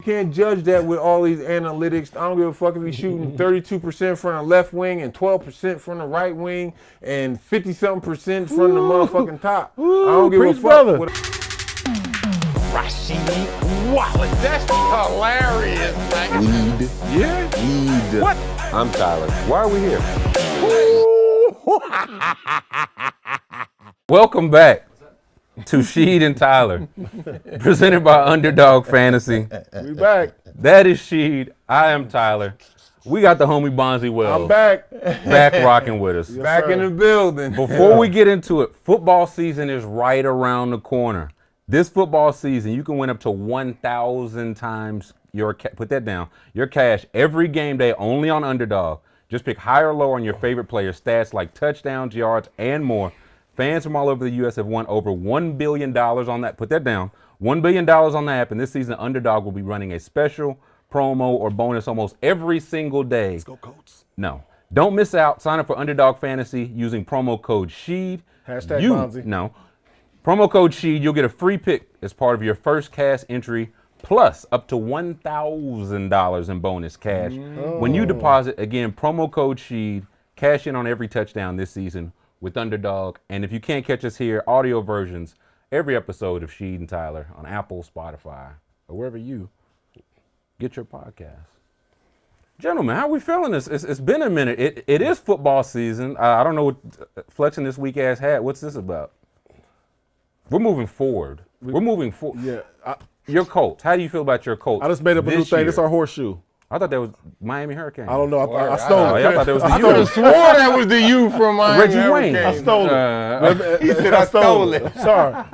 can't judge that with all these analytics. I don't give a fuck if he's shooting 32% from the left wing and 12% from the right wing and 50-something% from the motherfucking top. I don't give a fuck. Rasheed Wallace. That's hilarious, man. Weed. Yeah? Weed. What? I'm Tyler. Why are we here? Welcome back to Sheed and Tyler, presented by Underdog Fantasy. We back. That is Sheed. I am Tyler. We got the homie Bonzi Wells. I'm back. Back rocking with us. Yes, back in the building. Before we get into it, football season is right around the corner. This football season, you can win up to 1,000 times your put that down. Your cash every game day only on Underdog. Just pick high or low on your favorite players' stats like touchdowns, yards, and more. Fans from all over the U.S. have won over $1 billion on that. Put that down. $1 billion on the app, and this season Underdog will be running a special promo or bonus almost every single day. Let's go, Colts. No. Don't miss out. Sign up for Underdog Fantasy using promo code SHEED. Hashtag Bonzi. No. Promo code SHEED. You'll get a free pick as part of your first cash entry, plus up to $1,000 in bonus cash. When you deposit, again, promo code SHEED. Cash in on every touchdown this season with Underdog. And if you can't catch us here, audio versions, every episode of Sheed and Tyler on Apple, Spotify, or wherever you get your podcast. Gentlemen, how are we feeling this? It's been a minute. It is football season. I don't know what flexing this weak ass hat. What's this about? We're moving forward. We're moving forward. Yeah. Your Colts. How do you feel about your Colts? I just made up a new thing. This is our horseshoe. I thought that was Miami Hurricane. I don't know. I stole it. I thought that was the I U. could have swore that was the U from Miami Reggie Wayne. Hurricane. I stole it. He said I stole it. Sorry.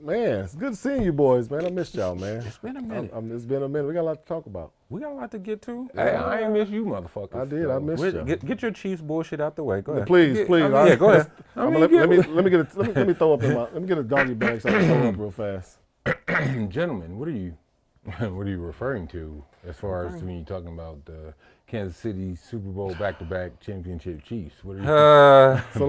Man, it's good seeing you boys, man. I missed y'all, man. It's been a minute. It's been a minute. We got a lot to talk about. We got a lot to get to. Hey, I ain't miss you, motherfuckers. I did. I missed you. Get your Chiefs bullshit out the way. Go ahead. Please. Go ahead. Let me throw up in my. Let me get a doggy bag so I can throw up real fast. Gentlemen, what are you referring to as far as when you're talking about the Kansas City Super Bowl back-to-back championship Chiefs? What are you? So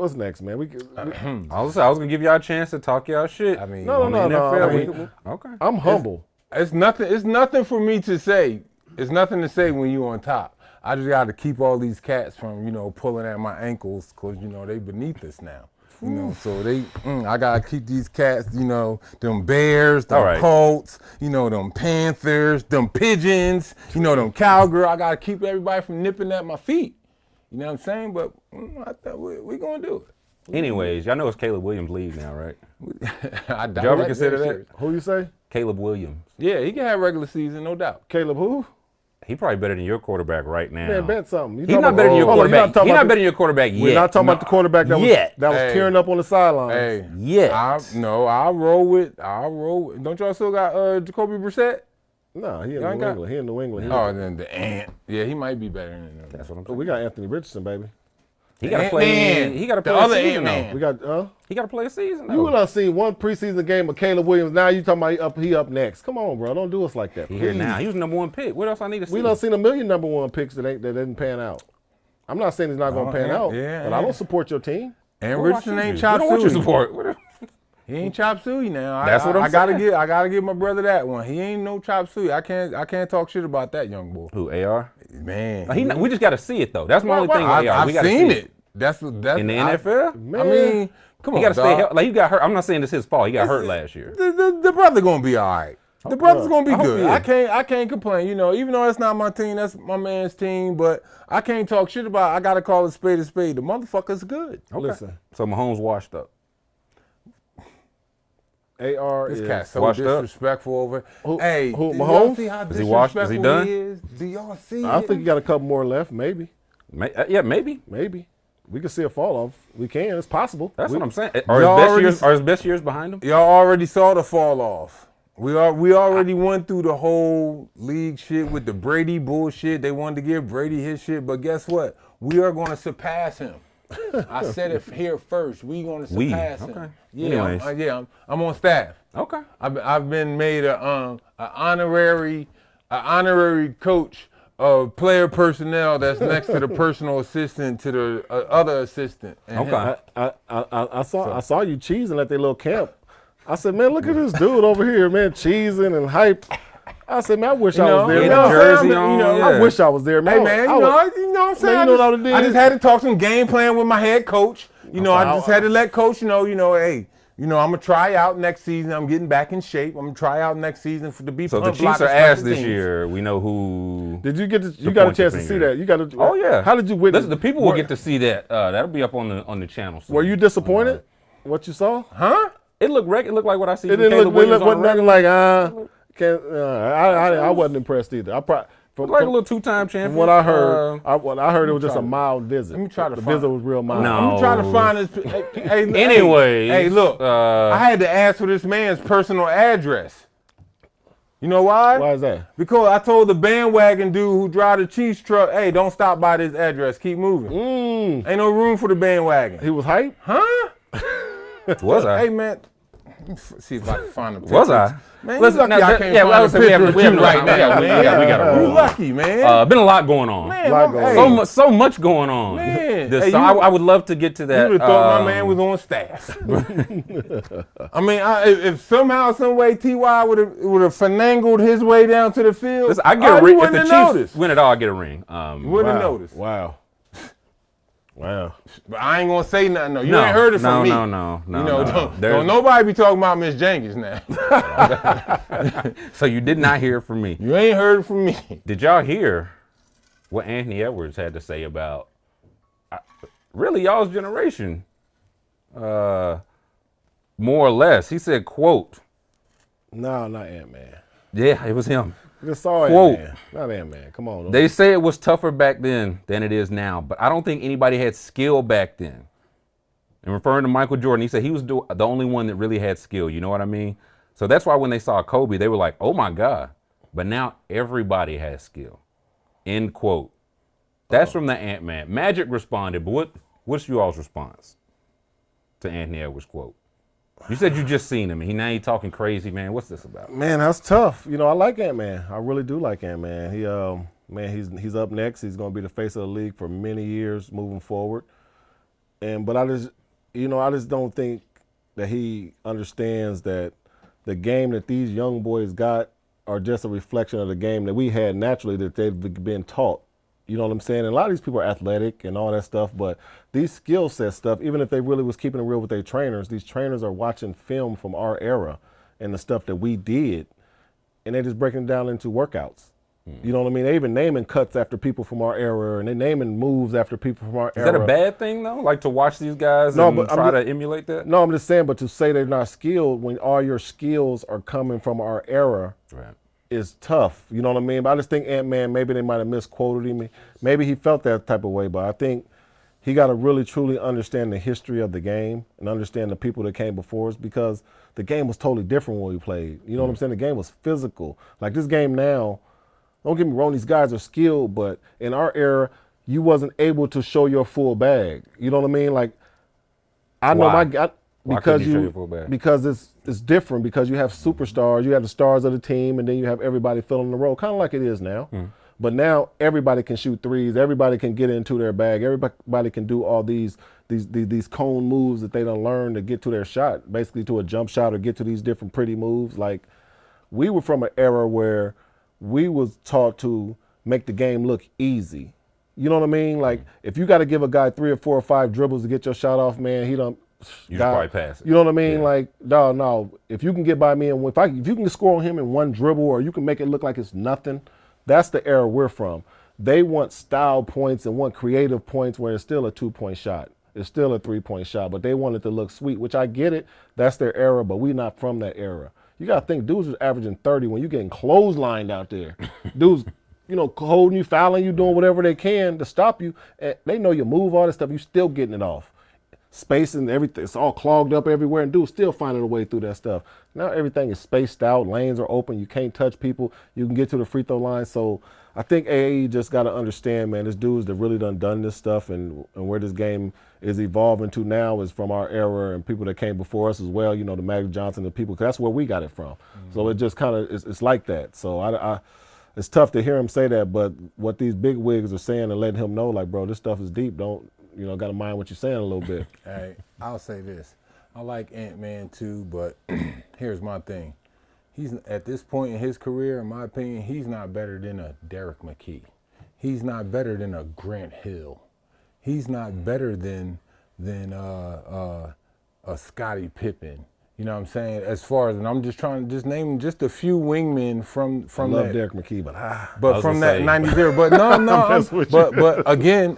what's next, man? I was gonna give y'all a chance to talk y'all shit. I mean, No. Okay. I'm humble. It's nothing for me to say. It's nothing to say when you on top. I just got to keep all these cats from, pulling at my ankles because, they beneath us now. So I got to keep these cats, them Bears, them Colts, them Panthers, them Pigeons, them Cowgirl. I got to keep everybody from nipping at my feet. You know what I'm saying? But I thought we're going to do it. Anyways, y'all know it's Caleb Williams' league now, right? I Did you ever consider that? Who you say? Caleb Williams. Yeah, he can have regular season, no doubt. Caleb who? He probably better than your quarterback right now. Man, bet something. He's not better than your quarterback. He's not better than your quarterback yet. We're not talking about the quarterback that was tearing up on the sidelines. Hey, yeah. I'll roll with. Don't y'all still got Jacoby Brissett? No, he in New England. He in New England. Then the Ant. Yeah, he might be better than them. That's what I'm saying. We got Anthony Richardson, baby. He got to play. He got to play a season though. We got. He got to play a season though. You done seen one preseason game of Caleb Williams. Now you talking about he up next? Come on, bro. Don't do us like that. He here now. He was number one pick. What else I need to see? We done seen a million number one picks that didn't pan out. I'm not saying he's not going to pan out, but I don't support your team. And Richardson ain't chop suey. What you support? He ain't chop suey now. That's what I'm saying. I gotta give my brother that one. He ain't no chop suey. I can't talk shit about that young boy. Who, AR? Man, we just got to see it though. That's my only thing. I've seen it. That's in the NFL. Man, I mean, come on, he got to stay healthy. Like he got hurt. I'm not saying it's his fault. He got hurt last year. The brother gonna be all right. The brother's gonna be good. I can't complain. Even though that's not my team, that's my man's team. But I can't talk shit about it. I gotta call a spade a spade. The motherfucker's good. Okay. Listen. So Mahomes washed up. AR this is cat's so washed disrespectful over. Hey, who Mahomes? See how is he washed? Is he done? Do y'all see? I think he got a couple more left, maybe. Yeah, maybe. Maybe. We can see a fall off. We can. It's possible. That's what I'm saying. Are his best years behind him? Y'all already saw the fall off. We already went through the whole league shit with the Brady bullshit. They wanted to give Brady his shit, but guess what? We are going to surpass him. I said it here first. We going to surpass him. Yeah, I'm on staff. Okay. I've been made an honorary coach of player personnel that's next to the personal assistant to the other assistant. Okay. I saw you cheesing at their little camp. I said, man, look at this dude over here, man, cheesing and hype. I said, man, I wish I was there. You Man. jersey on, I wish I was there, man. Hey, man, you know what I'm saying? Man, you know what I did? I just had to talk some game plan with my head coach. You know, I just had to let coach know, hey, I'm going to try out next season. I'm getting back in shape. I'm going to try out next season to be So the Chiefs are ass this year. We know who. Did you you got a chance to see that? You got to. Oh, yeah. How did you witness? Listen, the people will get to see that. That'll be up on the channel soon. Were you disappointed? What you saw? Huh? It looked like what I see. It didn't look nothing like, I wasn't impressed either. Like a little two-time champion. From what I heard, it was just a mild visit. Let me try to the visit was real mild. No. I'm going to try to find this. Anyway. Hey, look. I had to ask for this man's personal address. You know why? Why is that? Because I told the bandwagon dude who drive the Chiefs truck, hey, don't stop by this address. Keep moving. Ain't no room for the bandwagon. He was hype? Huh? Was I? Hey, man. Let me see if I can find a picture. Was I? Man, you lucky I can't find a picture we have right now, man. We got a You room. lucky, man. Been a lot going on. Man, So much going on. Man. I would love to get to that. You would have thought my man was on staff. I mean, if somehow, some way, T.Y. would have finagled his way down to the field, Listen, I get a ring. If the Chiefs noticed. win it all, I get a ring. Wouldn't have noticed. Wow. But I ain't gonna say nothing. No, you ain't heard it from me. No. Don't nobody be talking about Miss Jenkins now. So you did not hear from me. You ain't heard it from me. Did y'all hear what Anthony Edwards had to say about really y'all's generation? More or less. He said, quote. No, not Ant-Man. Yeah, it was him. Just saw Quote. Ant-Man. Not Ant-Man. Come on. They say it was tougher back then than it is now, but I don't think anybody had skill back then. And referring to Michael Jordan, he said he was the only one that really had skill. You know what I mean? So that's why when they saw Kobe, they were like, oh my God. But now everybody has skill. End quote. That's from the Ant-Man. Magic responded, but what's you all's response to Anthony Edwards' quote? You said you just seen him, and now he talking crazy, man. What's this about? Man, that's tough. I like Ant-Man. I really do like Ant-Man. He's up next. He's going to be the face of the league for many years moving forward. But I just don't think that he understands that the game that these young boys got are just a reflection of the game that we had naturally that they've been taught. You know what I'm saying? And a lot of these people are athletic and all that stuff, but these skill set stuff, even if they really was keeping it real with their trainers, these trainers are watching film from our era and the stuff that we did, and they're just breaking it down into workouts. You know what I mean? They even naming cuts after people from our era, and they naming moves after people from our era. Is that a bad thing, though? Like to watch these guys and try to emulate that? No, I'm just saying, but to say they're not skilled when all your skills are coming from our era. Right. Is tough, you know what I mean? But I just think Ant-Man, maybe they might have misquoted him. Maybe he felt that type of way, but I think he got to really, truly understand the history of the game and understand the people that came before us because the game was totally different when we played. You know what I'm saying? The game was physical. Like this game now, don't get me wrong, these guys are skilled, but in our era, you wasn't able to show your full bag. You know what I mean? Like, I know because it's different because you have superstars, you have the stars of the team, and then you have everybody filling the role, kind of like it is now. But now everybody can shoot threes, everybody can get into their bag, everybody can do all these cone moves that they don't learn to get to their shot, basically to a jump shot or get to these different pretty moves. Like we were from an era where we was taught to make the game look easy. You know what I mean? Like if you got to give a guy 3 or 4 or 5 dribbles to get your shot off, man, he don't. You just probably pass it. You know what I mean? Yeah. Like, no. If you can get by me and if you can score on him in one dribble or you can make it look like it's nothing, that's the era we're from. They want style points and want creative points where it's still a 2-point shot. It's still a 3-point shot, but they want it to look sweet, which I get it. That's their era, but we're not from that era. You got to think dudes was averaging 30 when you're getting clotheslined out there. Dudes, holding you, fouling you, doing whatever they can to stop you. And they know you move, all this stuff, you still getting it off. Space and everything, it's all clogged up everywhere, and dudes still finding a way through that stuff. Now everything is spaced out, lanes are open, you can't touch people, you can get to the free throw line. So I think AAE just got to understand, man, this dudes that really done this stuff and where this game is evolving to now is from our era and people that came before us as well, the Magic Johnson, the people, 'cause that's where we got it from. So it just kind of, it's like that. So I it's tough to hear him say that, but what these big wigs are saying and letting him know, like, bro, this stuff is deep, got to mind what you're saying a little bit. Hey, I'll say this. I like Ant-Man too, but here's my thing. He's at this point in his career, in my opinion, he's not better than a Derek McKee. He's not better than a Grant Hill. He's not better than a Scottie Pippen. You know what I'm saying? As far as, and I'm just trying to just name just a few wingmen from I love that. Derek McKee, but from that 90s era. But no, but again,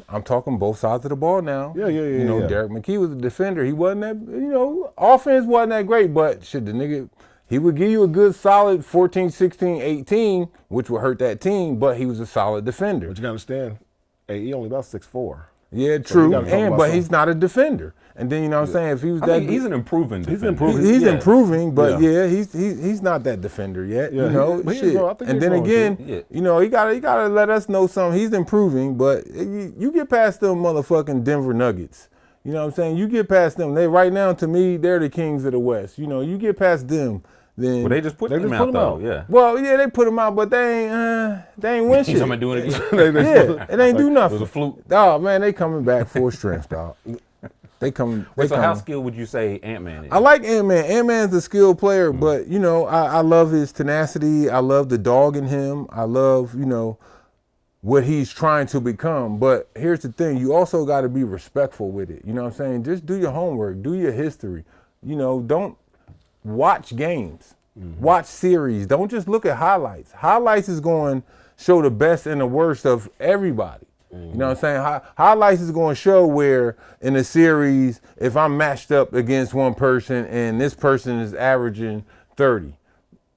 I'm talking both sides of the ball now. Yeah. You know, Derek McKee was a defender. He wasn't that, you know, offense wasn't that great, but shit, the nigga, he would give you a good solid 14, 16, 18, which would hurt that team, but he was a solid defender. But you gotta understand, hey, he only about 6'4". Yeah, true. But he's not a defender. And then, you know what I'm saying, if he was that, he's an improving defender. He's improving, but he's not that defender yet. You know, shit. And then again, you know, he gotta let us know something. He's improving, but you get past them motherfucking Denver Nuggets. You know what I'm saying? You get past them. They right now, to me, they're the kings of the West. You know, you get past them. Then well, they just put them out, though. Yeah. Well, yeah, they put them out, but they ain't win shit. Somebody doing it again. It ain't do nothing. It was a fluke. Oh man, they coming back full strength, dog. They coming. So how skilled would you say Ant-Man is? I like Ant-Man. Ant-Man's a skilled player, but you know, I love his tenacity. I love the dog in him. I love, you know, what he's trying to become. But here's the thing, you also got to be respectful with it. You know what I'm saying? Just do your homework, do your history. You know, don't watch games, watch series. Don't just look at highlights. Highlights is going to show the best and the worst of everybody. You know what I'm saying? Highlights is going to show where in a series, if I'm matched up against one person and this person is averaging 30,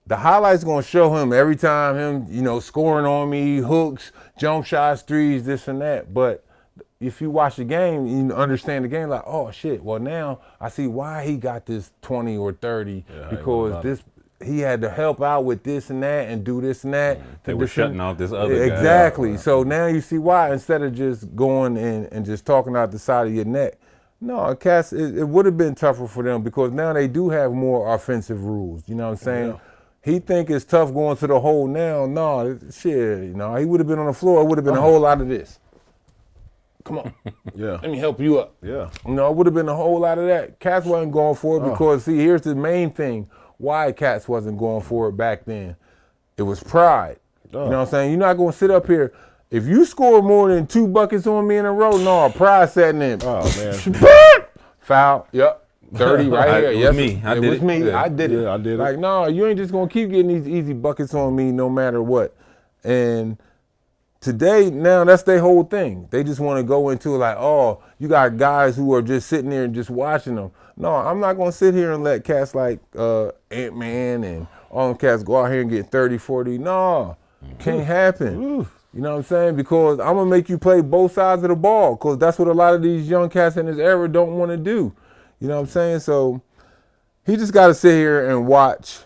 the highlights going to show him every time him, you know, scoring on me, hooks, jump shots, threes, this and that. But if you watch the game, you understand the game like, oh shit, well now I see why he got this 20 or 30 because he had to help out with this and that and do this and that. They were shutting off this other guy. Exactly. So now you see why, instead of just going and just talking out the side of your neck. No, Cass, it would have been tougher for them because now they do have more offensive rules. You know what I'm saying? Yeah. He think it's tough going to the hole now. No, shit, you know, he would have been on the floor. It would have been a whole lot of this. Come on. Yeah. Let me help you up. Yeah. No, it would have been a whole lot of that. Cats wasn't going for it because, see, here's the main thing. Why Cats wasn't going for it back then. It was pride. You know what I'm saying? You're not going to sit up here. If you score more than 2 buckets on me in a row, no, pride setting in. Oh, man. Foul. Yep. 30 right here. It was me. I did it. Me. I did it. I did it. Like, no, you ain't just going to keep getting these easy buckets on me no matter what. And today, now that's their whole thing. They just want to go into like, oh, you got guys who are just sitting there and just watching them. No, I'm not going to sit here and let cats like Ant-Man and all them cats go out here and get 30, 40. No, can't happen. You know what I'm saying? Because I'm going to make you play both sides of the ball because that's what a lot of these young cats in this era don't want to do. You know what I'm saying? So he just got to sit here and watch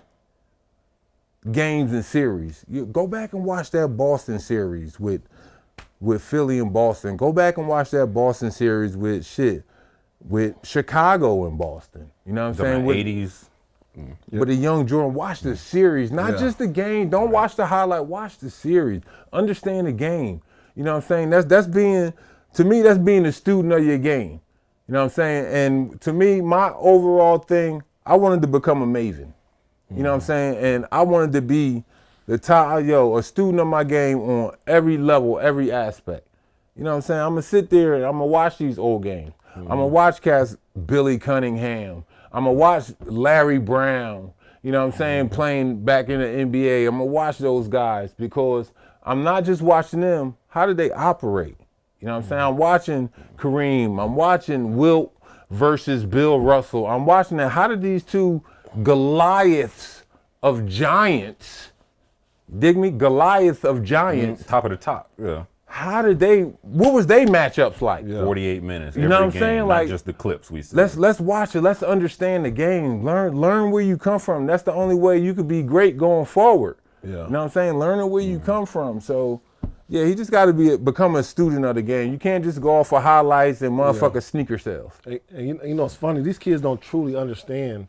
games and series. You go back and watch that Boston series with Philly and Boston. Go back and watch that Boston series with Chicago and Boston. You know what I'm saying? With 80s. With a young Jordan, watch the series, not just the game. Don't watch the highlight. Watch the series. Understand the game. You know what I'm saying? That's being, to me, that's being a student of your game. You know what I'm saying? And to me, my overall thing, I wanted to become a maven. You know what I'm saying? And I wanted to be the top, a student of my game on every level, every aspect. You know what I'm saying? I'm going to sit there and I'm going to watch these old games. I'm going to watch cats Billy Cunningham. I'm going to watch Larry Brown, you know what I'm saying, playing back in the NBA. I'm going to watch those guys because I'm not just watching them. How did they operate? You know what I'm saying? I'm watching Kareem. I'm watching Wilt versus Bill Russell. I'm watching that. How did these two Goliaths of giants, dig me? Goliaths of giants. Top of the top, yeah. How did what was they matchups like? 48 minutes. You know what I'm saying? Not like just the clips we see. Let's watch it. Let's understand the game. Learn where you come from. That's the only way you could be great going forward. Yeah. You know what I'm saying? Learning where you come from. So, yeah, he just got to become a student of the game. You can't just go off for highlights and motherfucker sneaker sales. And you know, it's funny. These kids don't truly understand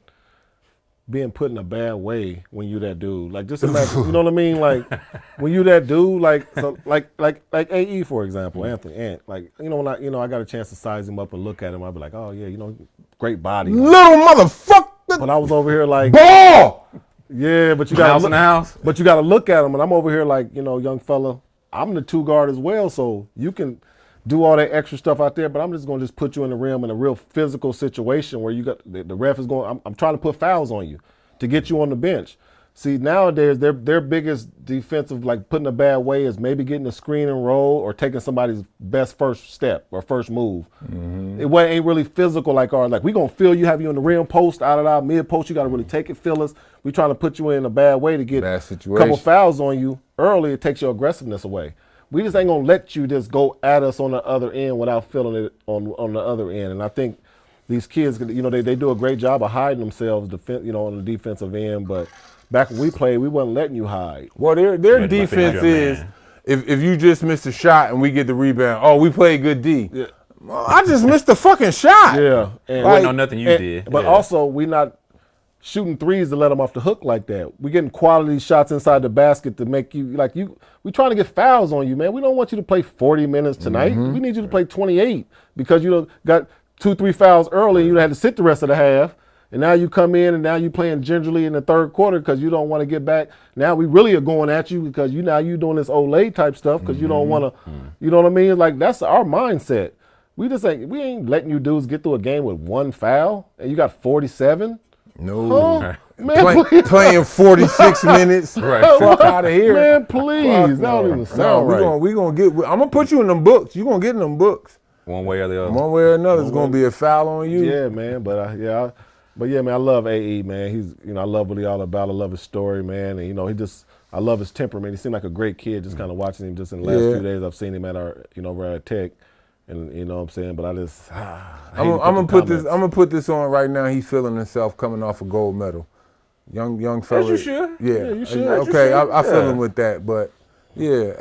being put in a bad way when you that dude. Like, just imagine, you know what I mean? Like, when you that dude, like AE, for example, Anthony Ant. Like, you know, when I got a chance to size him up and look at him, I'd be like, oh yeah, you know, great body. Little motherfucker. But I was over here like, ball. Yeah, but you Mouse in the house. But you got to look at him, and I'm over here like, young fella, I'm the 2 guard as well, so you can do all that extra stuff out there, but I'm just going to put you in the rim in a real physical situation where you got the ref is going, I'm trying to put fouls on you to get you on the bench. See, nowadays, their biggest defensive, like putting a bad way, is maybe getting a screen and roll or taking somebody's best first step or first move. Mm-hmm. It ain't really physical like ours. Like, we going to feel you, have you in the rim post, out, mid post. You got to really take it, feel us. We trying to put you in a bad way to get a couple fouls on you early. It takes your aggressiveness away. We just ain't going to let you just go at us on the other end without feeling it on the other end. And I think these kids, they do a great job of hiding themselves, on the defensive end, but back when we played, we wasn't letting you hide. Well, their defense is, if you just miss a shot and we get the rebound, oh, we played good D. Yeah. Well, I just missed the fucking shot. Yeah. And wasn't no nothing you did. But also, we not shooting threes to let them off the hook like that. We getting quality shots inside the basket to make you, we trying to get fouls on you, man. We don't want you to play 40 minutes tonight. Mm-hmm. We need you to play 28 because you got 2-3 fouls early and you had to sit the rest of the half. And now you come in and now you playing gingerly in the third quarter because you don't want to get back. Now we really are going at you because you doing this Olay type stuff because you don't want to, you know what I mean? Like, that's our mindset. We ain't letting you dudes get through a game with 1 foul and you got 47. No. Huh? Man, playing 46 minutes. Right. Fuck out of here. Man, please. That don't even sound right. I'm going to put you in them books. You're going to get in them books. One way or the other. One way or another, it's going to be a foul on you. Yeah, man. But man, I love AE, man. He's, I love what he all about. I love his story, man. And, I love his temperament. He seemed like a great kid, just kind of watching him just in the last few days. I've seen him at our, over at Tech. And you know what I'm saying? But I just, I'm gonna put this on right now. He's feeling himself coming off a gold medal. Young fella. As you should. Yeah, you should. Okay, I feel him with that. But yeah,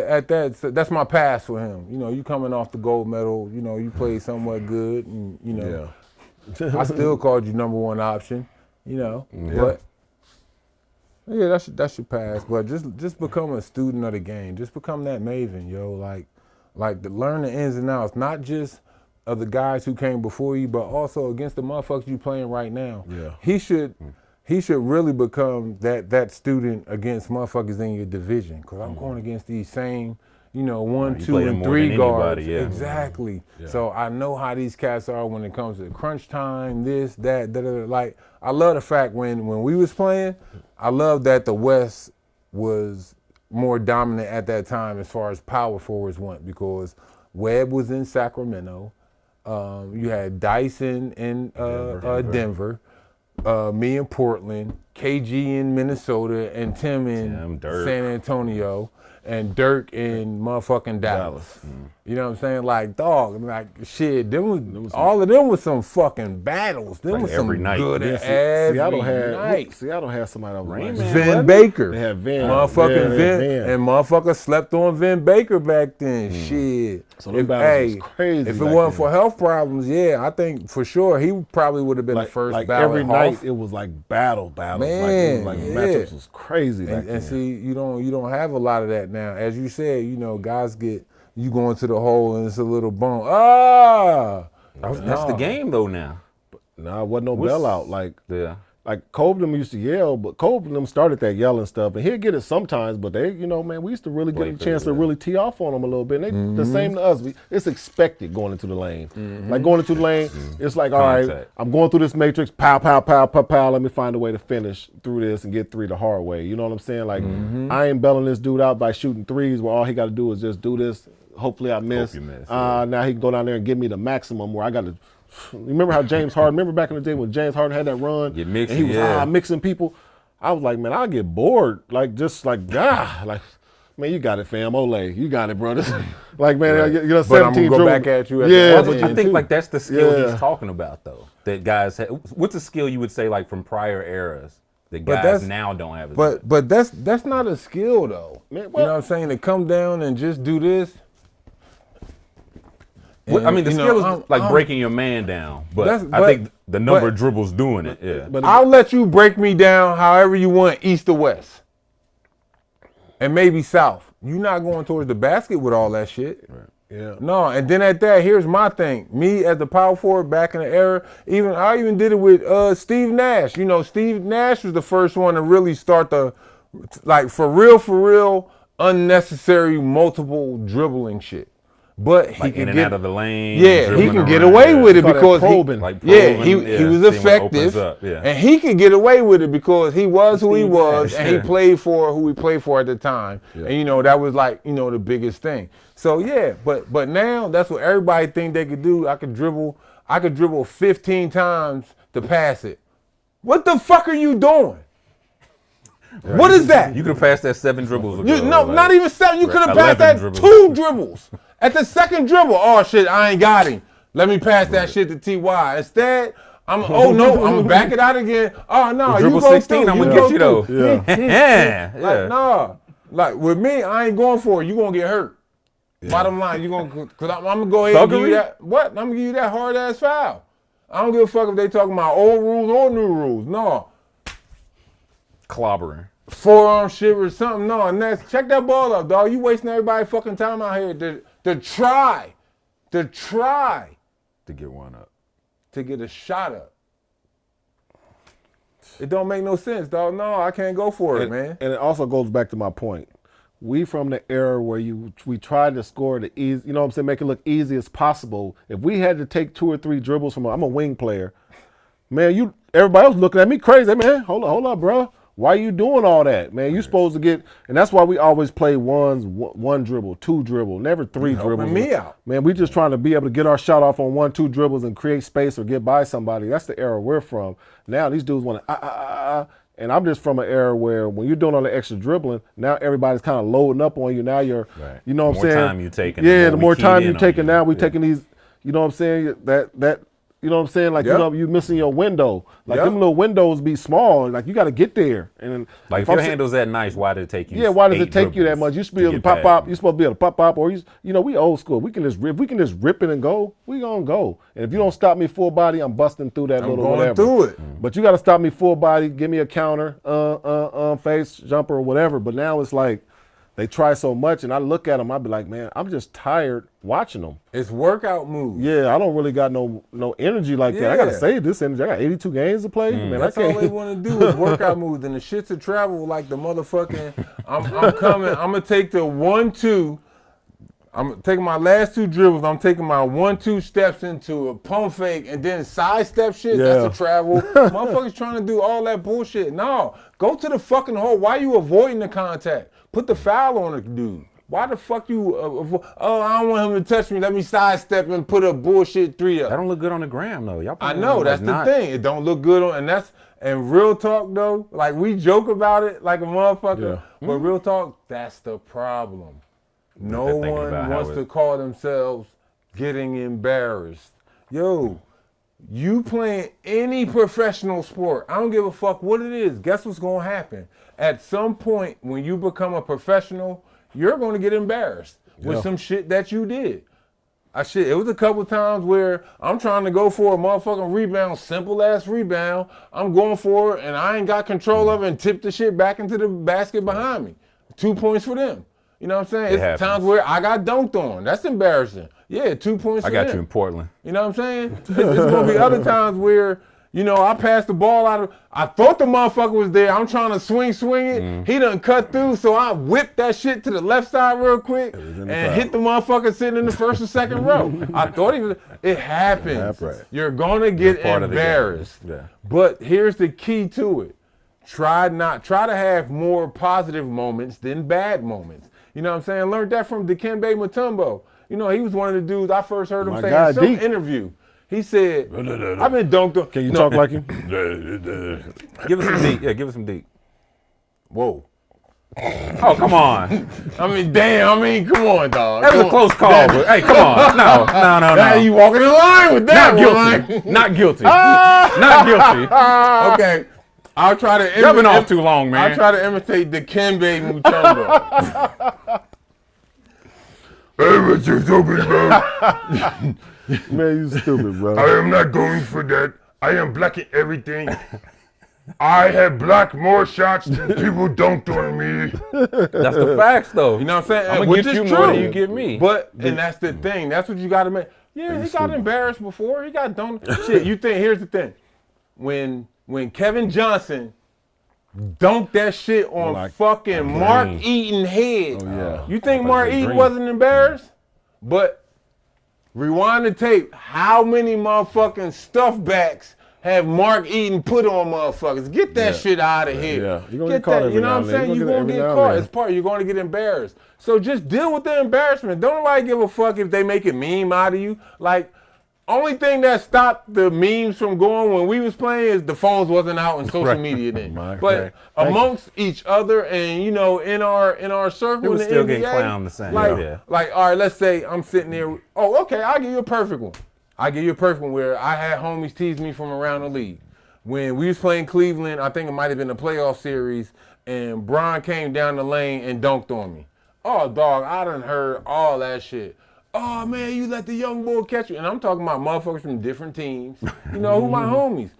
at that, that's my pass for him. You coming off the gold medal. You played somewhat good, and I still called you number 1 option. But yeah, that should pass. But just become a student of the game. Just become that maven, yo. Like to learn the ins and outs, not just of the guys who came before you, but also against the motherfuckers you playing right now. Yeah. He should really become that student against motherfuckers in your division. Cause I'm going against these same, 1, 2, and 3 guards. Yeah. Exactly. Yeah. So I know how these cats are when it comes to crunch time, this, that, da. Like, I love the fact when we was playing, I love that the West was more dominant at that time as far as power forwards went because Webb was in Sacramento. You had Dyson in Denver, me in Portland, KG in Minnesota, and Tim in San Antonio, and Dirk in motherfucking Dallas. You know what I'm saying? Like, dog, shit, all of them was some fucking battles. Them was every some night. good every night. Seattle had somebody that was Rain like Man. Vin Baker. They had Vin. Motherfucking Vin. And motherfuckers slept on Vin Baker back then. Shit. So them battles was crazy. If it wasn't for health problems, I think for sure he probably would have been the first battle. Every night it was like battles. Man, matchups was crazy. And see, you don't have a lot of that now. As you said, guys you go into the hole and it's a little bump. That's the game though now. Nah, it wasn't no bailout. Like Cobden used to yell, but Cobden started that yelling stuff, and he'll get it sometimes. But they, man, we used to really get a chance to really tee off on them a little bit. And they, the same to us. It's expected going into the lane. Like going into the lane, it's like, all right, I'm going through this matrix, pow, pow, pow, pow, pow. Let me find a way to finish through this and get 3 the hard way. You know what I'm saying? Like I ain't bailing this dude out by shooting threes where all he got to do is just do this. Hopefully I miss. Now he can go down there and give me the maximum where I got to. Remember how James Harden, remember back in the day when James Harden had that run? And he was mixing people. I was like, man, I'll get bored. Man, you got it, fam. Olay, you got it, brother. Like, man, you're 17 but I'm gonna go back at you. But I think that's the skill he's talking about, though. That guys have. What's a skill you would say like from prior eras that guys now don't have? But that's not a skill though. Man, you know what I'm saying? To come down and just do this. And, the skill is breaking your man down, but I think the number of dribbles doing it. Yeah, but I'll let you break me down however you want, east or west, and maybe south. You're not going towards the basket with all that shit. Right. Yeah. No, and then at that, here's my thing. Me as the power forward back in the era, I even did it with Steve Nash. You know, Steve Nash was the first one to really start the, like, for real, unnecessary multiple dribbling shit. But he Like can in and get out of the lane. Yeah, he can get around, away yeah. with it Call that because probing. he was effective, and he could get away with it because he was who he was, and he played for who he played for at the time, and you know that was like the biggest thing. So yeah, but now that's what everybody think they could do. I could dribble 15 times to pass it. What the fuck are you doing? Right. What is that? You could have passed that 7 dribbles ago. Not even 7. You could have passed that dribbles. 2 dribbles. At the second dribble, oh shit, I ain't got him. Let me pass that shit to T.Y. Instead, I'm gonna back it out again. Oh no, you dribble go 16, I'm gonna get you though. Yeah. Like nah, like with me, I ain't going for it. You gonna get hurt. Yeah. Bottom line, because I'm gonna go ahead and give you that. What? I'm gonna give you that hard ass foul. I don't give a fuck if they talking about old rules or new rules. No. Clobbering. Forearm shiver or something. No, and that's check that ball up, dog. You wasting everybody's fucking time out here to try to get one up. To get a shot up. It don't make no sense, dog. No, I can't go for it, man. And it also goes back to my point. We from the era where we tried to score the easy, you know what I'm saying, make it look easy as possible. If we had to take 2 or 3 dribbles from I'm a wing player, man, everybody else looking at me crazy, man. Hold up, bro. Why you doing all that, man? You supposed to get, and that's why we always play one dribble, 2 dribble, never 3 dribbles. Me out. Man, we just trying to be able to get our shot off on 1, 2 dribbles and create space or get by somebody. That's the era we're from. Now these dudes want to, and I'm just from an era where when you're doing all the extra dribbling, now everybody's kind of loading up on you. Now you're, you know what I'm saying? The more time you taking. Yeah, the more time you taking now, we taking these, you know what I'm saying? That. You know what I'm saying? Like, you missing your window. Like, them little windows be small. Like, you got to get there. And like, if your handle's that nice, why did it take you? Yeah, why does it take you that much? You should be able to pop. You're supposed to be able to pop, or we old school. We can just rip it and go. We gonna go. And if you don't stop me full body, I'm busting through that little whatever. Through it. But you got to stop me full body. Give me a counter, face jumper or whatever. But now it's like they try so much, and I look at them, I be like, man, I'm just tired watching them. It's workout moves. Yeah, I don't really got no energy like that. I got to save this energy. I got 82 games to play. Man, that's all they want to do is workout moves. And the shits to travel like the motherfucking, I'm coming, I'm going to take the 1-2. I'm taking my last 2 dribbles. I'm taking my 1-2 steps into a pump fake and then sidestep shit. Yeah. That's a travel. Motherfuckers trying to do all that bullshit. No, go to the fucking hole. Why you avoiding the contact? Put the foul on the dude. Why the fuck you? I don't want him to touch me. Let me sidestep and put a bullshit 3 up. That don't look good on the gram though. Y'all. I know that's the thing. It don't look good on, and real talk though. Like we joke about it like a motherfucker, but real talk, that's the problem. No one wants to call themselves getting embarrassed. Yo, you playing any professional sport, I don't give a fuck what it is. Guess what's gonna happen? At some point when you become a professional, you're gonna get embarrassed with some shit that you did. It was a couple times where I'm trying to go for a motherfucking rebound, simple ass rebound. I'm going for it and I ain't got control of it and tip the shit back into the basket behind me. 2 points for them. You know what I'm saying? It's times where I got dunked on. That's embarrassing. Yeah, 2 points for them. I got you in Portland. You know what I'm saying? It's going to be other times where, I passed the ball out I thought the motherfucker was there. I'm trying to swing it. He done cut through, so I whipped that shit to the left side real quick and hit the motherfucker sitting in the first or second row. I thought it happens. You're going to get embarrassed. Yeah. But here's the key to it. Try to have more positive moments than bad moments. You know what I'm saying? I learned that from Dikembe Mutombo. He was one of the dudes I first heard him say in some interview. He said, I've been dunked on. Can you talk like him? Give us some deep. Yeah, give us some deep. Whoa. Oh, come on. Come on, dog. That was a close call, but hey, come on. No. Now you walking in line with that. Not guilty. Not guilty. Okay. I'll try to You've been off too long, man. I'll try to imitate Dikembe Mutombo. Hey, what you stupid, bro? Man, you stupid, bro. I am not going for that. I am blocking everything. I had blocked more shots than people dunked on me. That's the facts, though. You know what I'm saying? I'm gonna Which get you is more true. than you get me. But and that's the thing. That's what you got to make. Yeah, he got embarrassed before. He got dunked. Shit, you think? Here's the thing. When Kevin Johnson dunked that shit on Like fucking Mark Eaton's head. Oh, yeah. You think Mark Eaton Green. wasn't embarrassed? But rewind the tape. How many motherfucking stuffbacks have Mark Eaton put on motherfuckers? Get that shit out of here. Yeah, you're gonna Get get caught that. every You know now what I'm and then. saying? You're You're gonna gonna get get every now caught. and It's part. You're going to get embarrassed. So just deal with the embarrassment. Don't nobody give a fuck if they make a meme out of you. Like, only thing that stopped the memes from going when we was playing is the phones wasn't out and social media then. But amongst each other and in our circle, It was in the still NBA, getting clowned the same. Like, all right, let's say I'm sitting there. Oh, okay, I'll give you a perfect one. Where I had homies tease me from around the league. When we was playing Cleveland, I think it might have been a playoff series, and Bron came down the lane and dunked on me. Oh, dog, I done heard all that shit. Oh, man, you let the young boy catch you. And I'm talking about motherfuckers from different teams. You know, who my homies.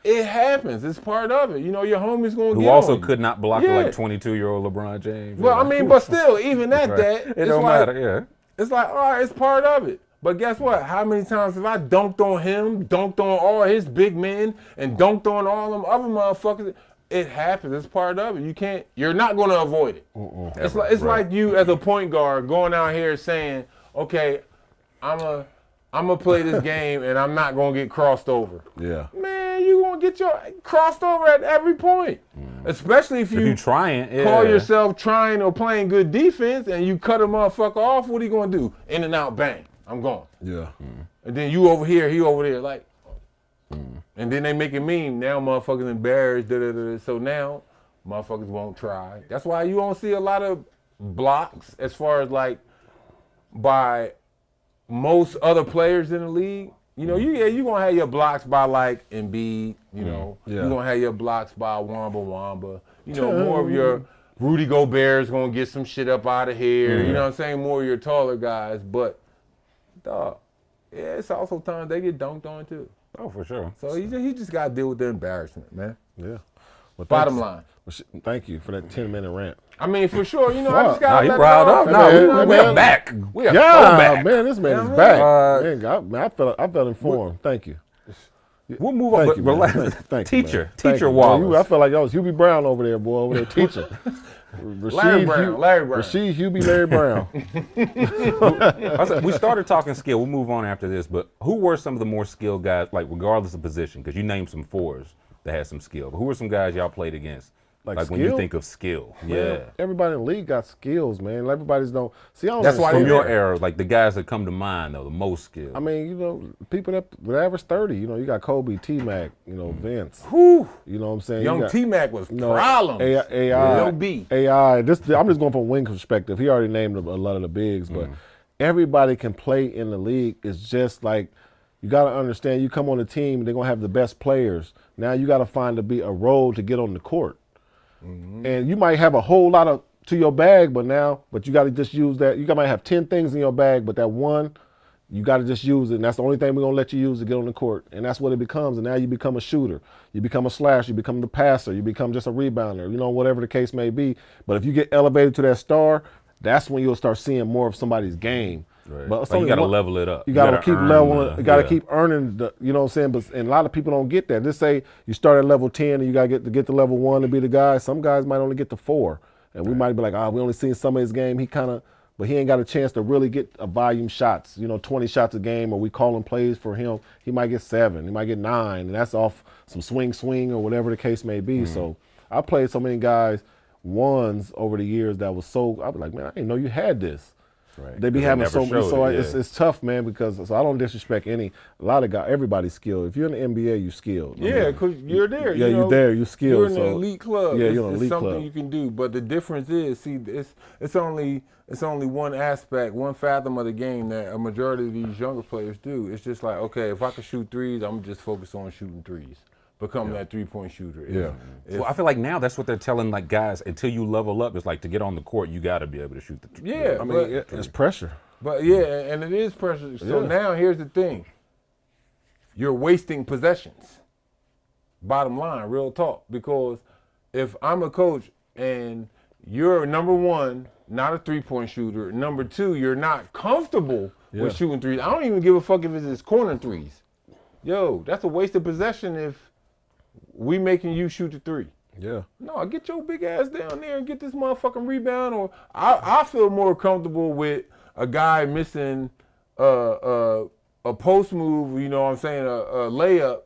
It happens. It's part of it. You know, your homie's going to get Who also on you. could not block like 22-year-old LeBron James. Well, I mean, but still, even at that, It don't matter, It's like, all right, it's part of it. But guess what? How many times have I dunked on him, dunked on all his big men, and dunked on all them other motherfuckers? It happens. It's part of it. You're not going to avoid it. It's like you as a point guard going out here saying, okay, I'm gonna play this game and I'm not gonna get crossed over. Yeah. Man, you gonna get your crossed over at every point. Especially if you trying, call yourself trying or playing good defense and you cut a motherfucker off, what are you gonna do? In and out, bang. I'm gone. Yeah. And then you over here, he over there, like. And then they make a meme. Now motherfuckers embarrassed. So now motherfuckers won't try. That's why you don't see a lot of blocks as far as like by most other players in the league. You know, you're going to have your blocks by like Embiid, you're going to have your blocks by Wamba. You know, more of your Rudy Gobert's going to get some shit up out of here. You know what I'm saying? More of your taller guys. But, dog, it's also times they get dunked on too. Oh, for sure. So he just got to deal with the embarrassment, man. Yeah. Well, Bottom line. Thank you for that 10-minute rant. I mean, for sure, I just got to let he riled up. Man, We're back. We are so back. Man, this man is back. Man, I felt informed. Thank you. We'll move on. Relax. Teacher Wallace. I felt like that was Hubie Brown over there, boy, over there teaching. Larry Brown. Rasheed Hubie, Larry Brown. We started talking skill. We'll move on after this. But who were some of the more skilled guys, like regardless of position? Because you named some fours that had some skill. But who were some guys y'all played against? Like when you think of skill. Man, everybody in the league got skills, man. Everybody's don't see. I don't That's why understand from your era, like the guys that come to mind though, the most skilled. I mean, people that would average 30. You got Kobe, T-Mac, Vince. Whew. You know what I'm saying? Young T-Mac was problems. AI. No B. AI. I'm just going from wing perspective. He already named a lot of the bigs, but everybody can play in the league. It's just like you got to understand. You come on a team, they're gonna have the best players. Now you got to find a role to get on the court. And you might have a whole lot to your bag, but you got to just use that. You might have 10 things in your bag, but that one, you got to just use it. And that's the only thing we're going to let you use to get on the court. And that's what it becomes. And now you become a shooter. You become a slasher. You become the passer. You become just a rebounder, whatever the case may be. But if you get elevated to that star, that's when you'll start seeing more of somebody's game. Right. But you got to level it up. You got to keep leveling. You got to keep earning. You know what I'm saying? But and a lot of people don't get that. Just say you start at level 10 and you got to get to level 1 to be the guy. Some guys might only get to 4, and we might be like, we only seen some of his game. But he ain't got a chance to really get a volume shots. 20 shots a game, or we calling plays for him. He might get 7. He might get 9, and that's off some swing or whatever the case may be. So I played so many guys ones over the years that was so. I was like, man, I didn't know you had this. Right. They be having it's tough, man, because I don't disrespect a lot of guys. Everybody's skilled. If you're in the NBA, you're skilled. Yeah, because you're there. Yeah, you're there. You're skilled. You're in an elite club. Yeah, you're in an elite club. It's something you can do. But the difference is, see, it's only one aspect, one fathom of the game that a majority of these younger players do. It's just like, okay, if I can shoot threes, I'm just focused on shooting threes. Become that 3-point shooter. Well, I feel like now that's what they're telling like guys. Until you level up, it's like to get on the court, you got to be able to shoot the three. Yeah, I mean, it's pressure. But and it is pressure. So now here's the thing: you're wasting possessions. Bottom line, real talk. Because if I'm a coach and you're number one, not a three-point shooter, number two, you're not comfortable with shooting threes. I don't even give a fuck if it's corner threes. Yo, that's a waste of possession if we making you shoot the three. Yeah. No, get your big ass down there and get this motherfucking rebound. Or I feel more comfortable with a guy missing a post move, you know what I'm saying, a layup,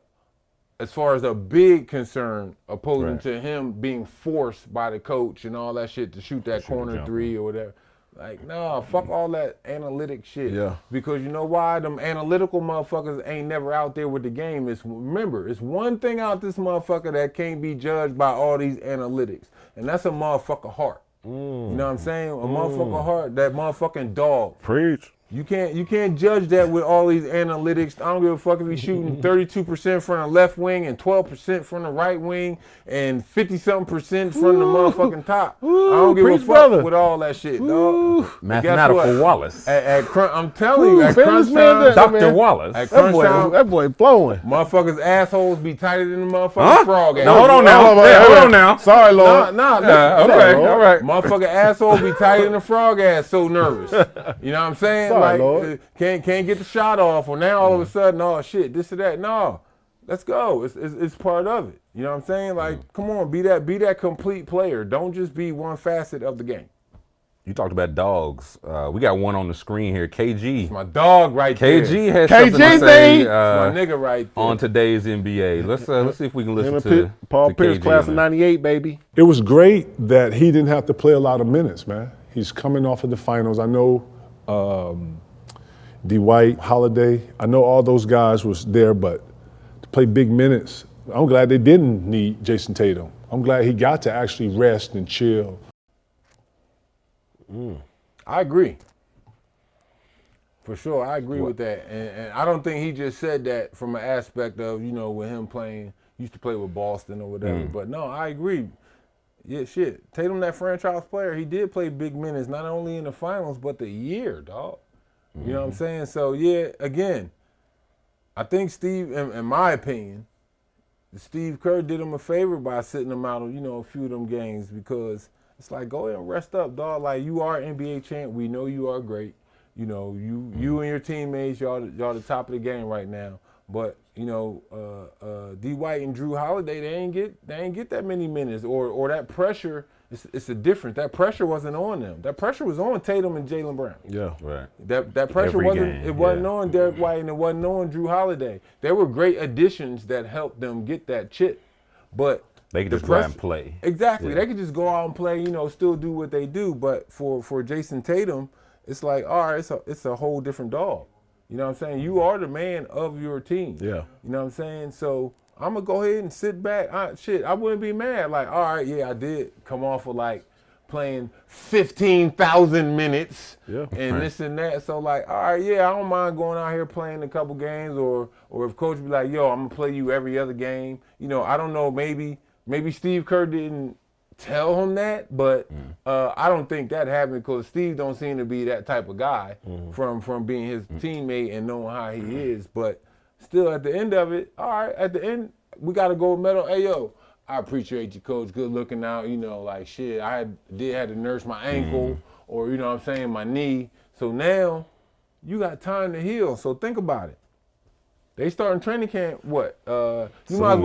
as far as a big concern, opposing to him being forced by the coach and all that shit to shoot that corner three or whatever. Like, nah, fuck all that analytic shit. Yeah. Because you know why? Them analytical motherfuckers ain't never out there with the game. Remember, it's one thing out this motherfucker that can't be judged by all these analytics, and that's a motherfucker heart. You know what I'm saying? A motherfucker heart, that motherfucking dog. Preach. You can't judge that with all these analytics. I don't give a fuck if he's shooting 32% from the left wing and 12% from the right wing and 50-something% from the motherfucking top. I don't give a fuck with all that shit, dog. Mathematical Wallace. I'm telling you, at crunch time, Dr. Wallace. At crunch time, that boy flowing. motherfuckers' assholes be tighter than the motherfucking frog ass. No, hold on now. Hold on now. Sorry, Lord. Okay, all right. Motherfucker asshole be tighter than the frog ass, so nervous. You know what I'm saying? Sorry, like, Lord. can't get the shot off, or now all of a sudden, oh shit, this or that. No, let's go. It's part of it. You know what I'm saying? Like, come on, be that complete player. Don't just be one facet of the game. You talked about dogs. We got one on the screen here. KG. It's my dog right there. KG has something to say my nigga right there. on today's NBA. Let's see if we can listen to Paul to Pierce, KG class on of that. '98, baby. It was great that he didn't have to play a lot of minutes, man. He's coming off of the finals. I know Dwight, Holiday, I know all those guys was there, but to play big minutes, I'm glad they didn't need Jayson Tatum. I'm glad he got to actually rest and chill. I agree. For sure, I agree with that. And I don't think he just said that from an aspect of, you know, with him playing, used to play with Boston or whatever. But no, I agree. Yeah, shit. Tatum, that franchise player, he did play big minutes, not only in the finals, but the year, dog. You know what I'm saying? So, yeah, again, I think Steve, in my opinion, Steve Kerr did him a favor by sitting him out of, you know, a few of them games, because it's like, go ahead and rest up, dog. Like, you are NBA champ. We know you are great. You know, you and your teammates, y'all the top of the game right now. But, you know, D. White and Drew Holiday, they ain't get that many minutes, or that pressure. It's a difference. That pressure wasn't on them. That pressure was on Tatum and Jaylen Brown. Yeah, right. That pressure wasn't on Derek White, and it wasn't on Drew Holiday. They were great additions that helped them get that chip, but they could just go out and play. Exactly. They could just go out and play. You know, still do what they do. But for Jayson Tatum, it's like, all right, it's a whole different dog. You know what I'm saying? You are the man of your team. Yeah. You know what I'm saying? So I'm going to go ahead and sit back. I wouldn't be mad. Like, all right, yeah, I did come off of, like, playing 15,000 minutes and this and that. So, like, all right, yeah, I don't mind going out here playing a couple games, or if coach be like, yo, I'm going to play you every other game. You know, I don't know, maybe Steve Kerr didn't tell him that, but I don't think that happened, because Steve don't seem to be that type of guy from being his teammate and knowing how he is. But still, at the end of it, all right, at the end, we got to gold medal. Hey, yo, I appreciate you, coach. Good looking out. You know, like, shit, I had to nurse my ankle or, you know what I'm saying, my knee. So now you got time to heal. So think about it. They starting training camp, what? You might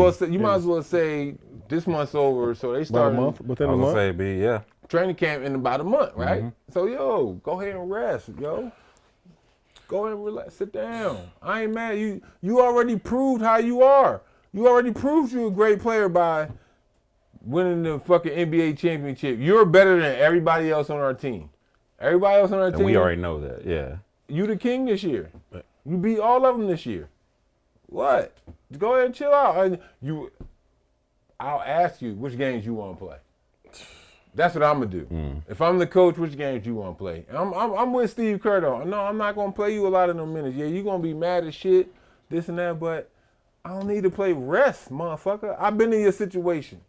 as well say this month's over, so they start within a month. Training camp in about a month, right? So, yo, go ahead and rest, yo. Go ahead and relax, sit down. I ain't mad. You already proved how you are. You already proved you're a great player by winning the fucking NBA championship. You're better than everybody else on our team. Everybody else on our team. We already know that, yeah. You the king this year. You beat all of them this year. What? Go ahead and chill out. I'll ask you which games you want to play. That's what I'm gonna do. If I'm the coach, which games you want to play? And I'm with Steve Kerr though. No, I'm not gonna play you a lot of them minutes. Yeah, you're gonna be mad as shit, this and that, but I don't need to play rest, motherfucker. I've been in your situation.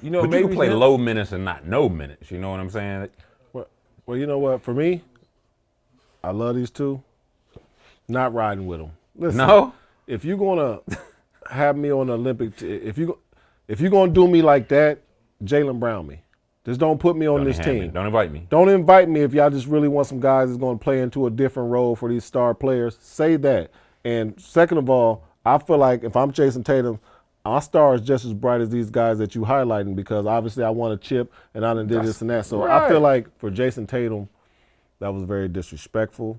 You know, but maybe you can play low minutes and not no minutes. You know what I'm saying? Well, you know what? For me, I love these two. Not riding with them. Listen, no. If you're gonna have me on the Olympic. If you're gonna do me like that, Jaylen Brown me. Just don't put me on this team. Don't invite me. Don't invite me if y'all just really want some guys that's going to play into a different role for these star players. Say that. And second of all, I feel like if I'm Jayson Tatum, our star is just as bright as these guys that you highlighting because obviously I want a chip and I done did this and that. So right. I feel like for Jayson Tatum, that was very disrespectful.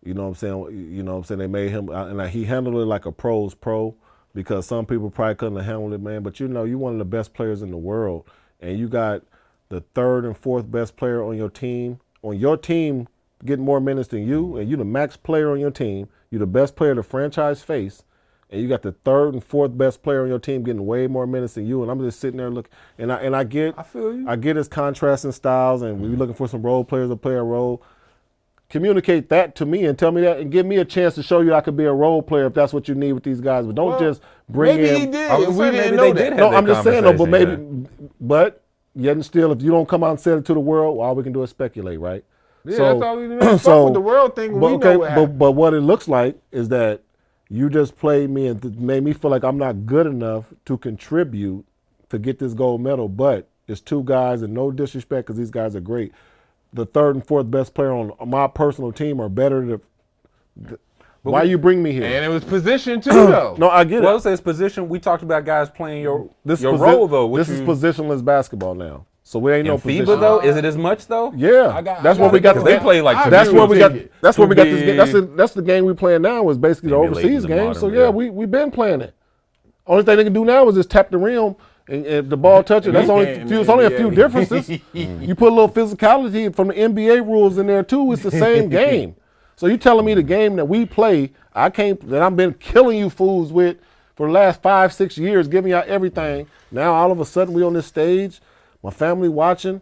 You know what I'm saying? You know what I'm saying? They made him, and he handled it like a pro's pro because some people probably couldn't have handled it, man. But you know, you're one of the best players in the world. And you got the third and fourth best player on your team. On your team getting more minutes than you, and you the max player on your team. You're the best player the franchise face. And you got the third and fourth best player on your team getting way more minutes than you. And I'm just sitting there looking. And I get his contrasting styles, and we're looking for some role players to play a role. Communicate that to me and tell me that and give me a chance to show you I could be a role player if that's what you need with these guys. But don't just bring in. Maybe he did. We didn't know that. No, I'm just saying though, but maybe, but yet and still, if you don't come out and say it to the world, all we can do is speculate, right? Yeah, that's all we do. Fuck with the world thing. We know what happened. But what it looks like is that you just played me and made me feel like I'm not good enough to contribute to get this gold medal. But it's two guys, and no disrespect because these guys are great. The third and fourth best player on my personal team are better than. Why you bring me here? And it was position too, though. No, I get it. Well, it's position. We talked about guys playing your role, though. This is positionless basketball now. So we ain't no position. FIBA, though? Is it as much, though? Yeah. That's where we got the They play like That's where we got this game. That's the game we playing now is basically the overseas game. So, yeah, we been playing it. Only thing they can do now is just tap the rim. And if the ball touches, it's only a few differences. You put a little physicality from the NBA rules in there too. It's the same game. So you telling me the game that we play, that I've been killing you fools with for the last 5-6 years, giving out everything. Now all of a sudden we on this stage, my family watching.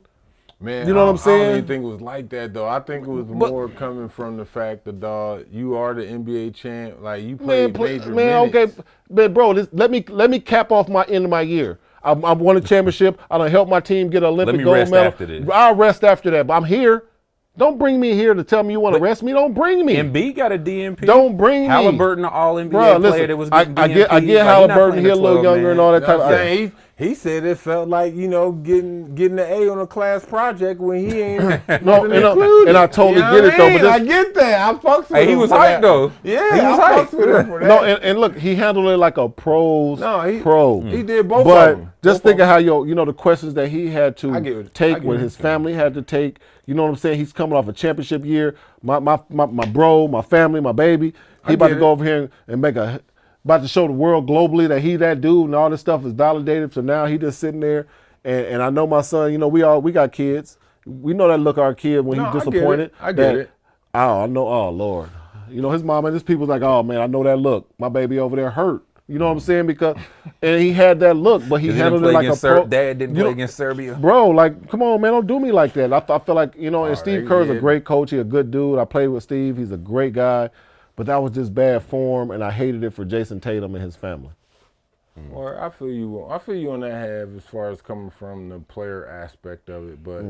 Man, you know what I'm saying? I don't even think it was like that though. I think it was more coming from the fact that dog, you are the NBA champ. Like you played major minutes. Okay, but bro, let me cap off my end of my year. I won a championship. I done helped my team get an Olympic gold medal. After this. I'll rest after that, but I'm here. Don't bring me here to tell me you want to rest me. Don't bring me. Embiid got a DNP. Don't bring me. Halliburton, an All-NBA player that was getting DNP. I get Halliburton. He a little younger and all that type of thing. He said it felt like, getting the A on a class project when he ain't and I totally get it though. But I get that. I fucks with him. He was hyped though. Yeah, he was hyped with him for that. No, and look, he handled it like a pro. He did both of them. But just think of how the questions that he had to take with his family had to take. You know what I'm saying? He's coming off a championship year. My bro, my family, my baby. He about to go over here and about to show the world globally that he that dude and all this stuff is validated. So now he just sitting there, and I know my son. We got kids. We know that look our kid when he's disappointed. I get it. I know. Oh Lord, his mom and his people's like, oh man, I know that look. My baby over there hurt. You know what I'm saying? And he had that look, but he handled it like a pro. Dad didn't play against Serbia. Bro, like, come on, man, don't do me like that. I feel like, and Steve Kerr's a great coach. He's a good dude. I played with Steve. He's a great guy. But that was just bad form, and I hated it for Jayson Tatum and his family. Well, I feel you on that half as far as coming from the player aspect of it, but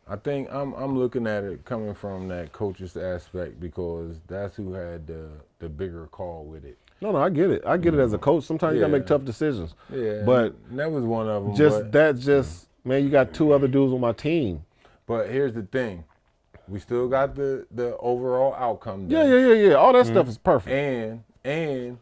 I think I'm looking at it coming from that coach's aspect because that's who had the bigger call with it. No, I get it. I get it as a coach. Sometimes you gotta make tough decisions. Yeah, but that was one of them. Man, you got two other dudes on my team. But here's the thing. We still got the overall outcome. Yeah. All that stuff is perfect. And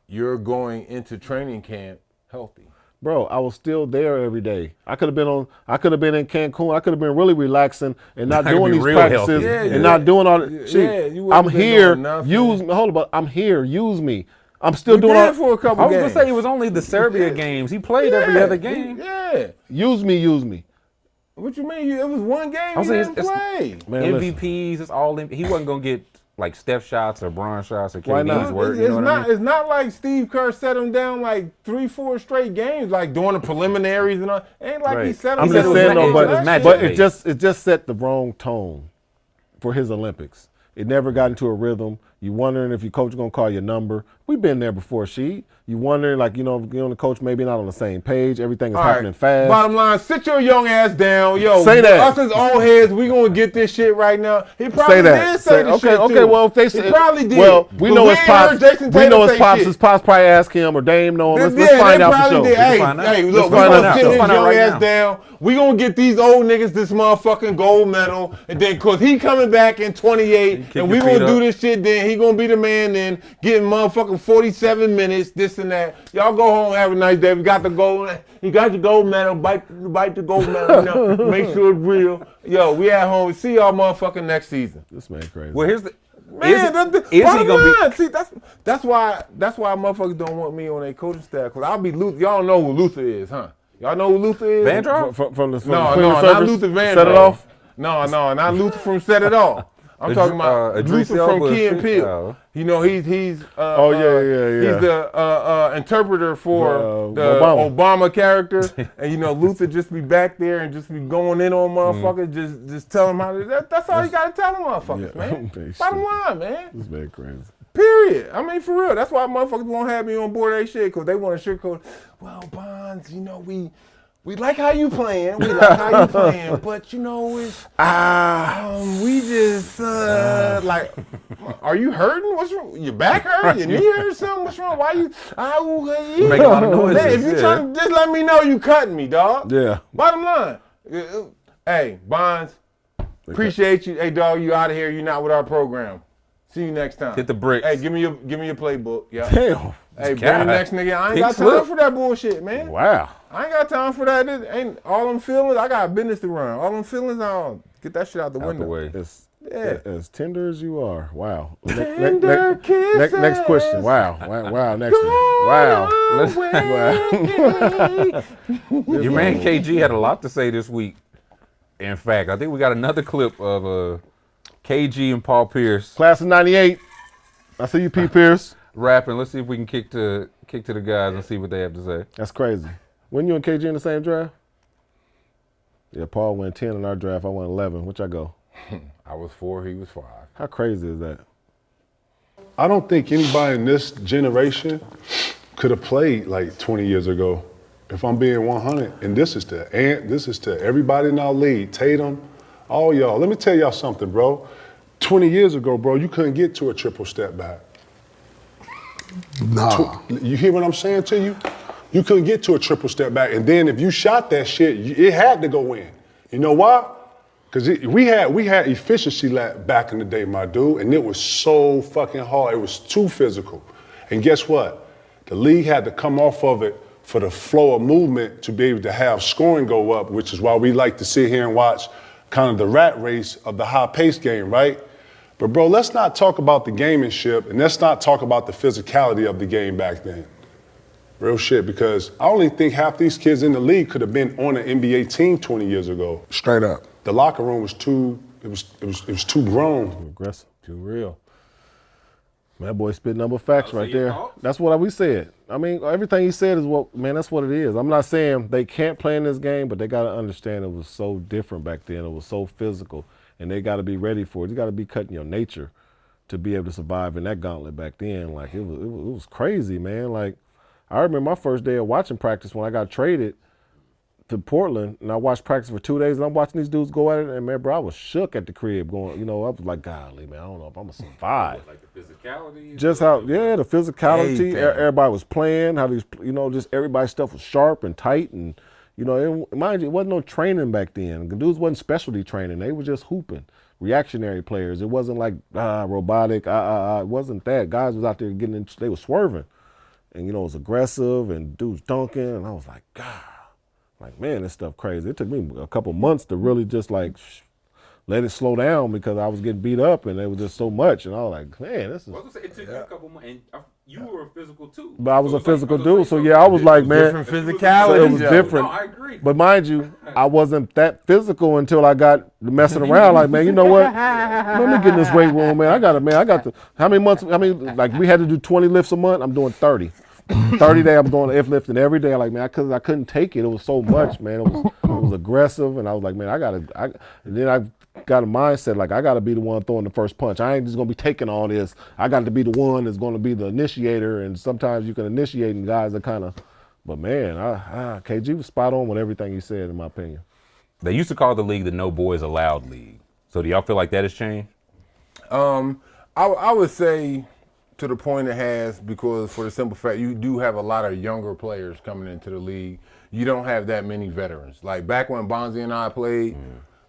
you're going into training camp healthy. Bro, I was still there every day. I could have been in Cancun. I could have been really relaxing and not doing these practices and not doing all that shit. I'm here. Use me. Hold on, I'm here. Use me. I'm still doing all for a couple games. I was gonna say it was only the Serbia games. He played every other game. Yeah. Use me. What you mean? It was one game he didn't play. Man, MVPs, it's all he wasn't gonna get like Steph shots or Bron shots or Why not? KD's work. It's not like Steve Kerr set him down like 3-4 straight games, like during the preliminaries and all. Ain't like he set him down. I'm just saying though, but it just set the wrong tone for his Olympics. It never got into a rhythm. You wondering if your coach gonna call your number. We've been there before, Sheed. You wondering, like, you know, the coach maybe not on the same page. Everything is happening fast. Bottom line, sit your young ass down. Yo, say that. Us as old heads, we gonna get this shit right now. He probably did say this shit okay, too. well, if they say, he probably did. Well, we know his pops. We know his pops. Shit. His pops probably asked him, or Dame know him. Let's find out for sure. Hey, look, we gonna sit his young ass down. We gonna get these old niggas this motherfucking gold medal, and then cause he coming back in 28, and we gonna do this shit. Then he gonna be the man. Then getting motherfucking 47 minutes, this and that. Y'all go home, have a nice day. We got the gold. You got your gold medal. Bite the gold medal. You know, make sure it's real. Yo, we at home. See y'all motherfucking next season. This man crazy. Well, here's the. Man, is he gonna be? See, that's why motherfuckers don't want me on their coaching staff. Cause I'll be Luther. Y'all know who Luther is, huh? Y'all know who Luther is? Vandross? From no, not Luther Vandross. Set It Off? No, not Luther from Set It Off. I'm talking about Luther from Key and Peele. You know, he's he's the interpreter for the Obama character, and you know, Luther just be back there and just be going in on motherfuckers, just tell them how to. That's all you gotta tell them motherfuckers, man. Bottom line, man. This man crazy. Period. I mean, for real. That's why motherfuckers won't have me on board that shit, because they want to sugarcoat. Well, Bonds, you know, we like how you playing. We like how you playing, but you know, it's we just like, are you hurting? What's wrong? Your back hurt? Your knee hurt? Something? What's wrong? Why you? Make a lot of noises. Man, if you trying to just let me know you cutting me, dog. Yeah. Bottom line, hey, Bonds, appreciate you. Hey, dog, you out of here. You not with our program. See you next time. Hit the bricks. Hey, give me your playbook. Yeah. Damn. Hey, bring the next nigga. I ain't got time for that bullshit, man. Wow. I ain't got time for that. It ain't all them feelings. I got business to run. All them feelings, I'll get that shit out the window. As tender as you are. Wow. Tender kisses. Next question. Wow. Next one. Wow. Your man KG had a lot to say this week. In fact, I think we got another clip of KG and Paul Pierce. Class of 98. I see you, P. Pierce. Rapping. Let's see if we can kick to the guys and see what they have to say. That's crazy. When you and KG in the same draft? Yeah, Paul went 10 in our draft. I went 11. Which I go? I was 4, he was 5. How crazy is that? I don't think anybody in this generation could have played like 20 years ago, if I'm being 100. And this is to everybody in our league, Tatum, all y'all. Let me tell y'all something, bro. 20 years ago, bro, you couldn't get to a triple step back. Nah. You hear what I'm saying to you? You couldn't get to a triple step back. And then if you shot that shit, it had to go in. You know why? Because we had efficiency back in the day, my dude, and it was so fucking hard. It was too physical. And guess what? The league had to come off of it for the flow of movement to be able to have scoring go up, which is why we like to sit here and watch kind of the rat race of the high-paced game, right? But, bro, let's not talk about the gamemanship, and let's not talk about the physicality of the game back then. Real shit, because I only think half these kids in the league could have been on an NBA team 20 years ago. Straight up. The locker room was too too grown. Aggressive. Too real. That boy spit number facts right there. That's what we said. I mean, everything he said is that's what it is. I'm not saying they can't play in this game, but they got to understand it was so different back then. It was so physical, and they got to be ready for it. You got to be cutting your nature to be able to survive in that gauntlet back then. Like, it was crazy, man. Like, I remember my first day of watching practice when I got traded to Portland, and I watched practice for 2 days, and I'm watching these dudes go at it, and man, bro, I was shook at the crib going, I was like, golly, man, I don't know if I'm going to survive. Like the physicality? Just how, the physicality, everybody was playing, how these, just everybody's stuff was sharp and tight, and, mind you, it wasn't no training back then. The dudes wasn't specialty training. They were just hooping. Reactionary players. It wasn't like, robotic, It wasn't that. Guys was out there they were swerving. And, it was aggressive, and dudes dunking, and I was like, God. Like, man, this stuff crazy. It took me a couple months to really just like let it slow down because I was getting beat up and it was just so much. And I was like, man, this is. It took you a couple months, and you were a physical too. But I was a physical dude, so yeah, I was like, man, different physicality. So it was different. No, I agree. But mind you, I wasn't that physical until I got messing around. Like, man, you know what? Let me get in this weight room, man. I got the. How many months? Like we had to do 20 lifts a month. I'm doing 30. 30 days I'm doing F lifting every day. Like, man, because I couldn't take it. It was so much, man. It was aggressive, and I was like, man, and then I got a mindset like I got to be the one throwing the first punch. I ain't just gonna be taking all this. I got to be the one that's gonna be the initiator. And sometimes you can initiate, and guys are kind of. But man, KG was spot on with everything he said, in my opinion. They used to call the league the No Boys Allowed League. So do y'all feel like that has changed? I would say to the point it has, because for the simple fact you do have a lot of younger players coming into the league. You don't have that many veterans. Like back when Bonzi and I played,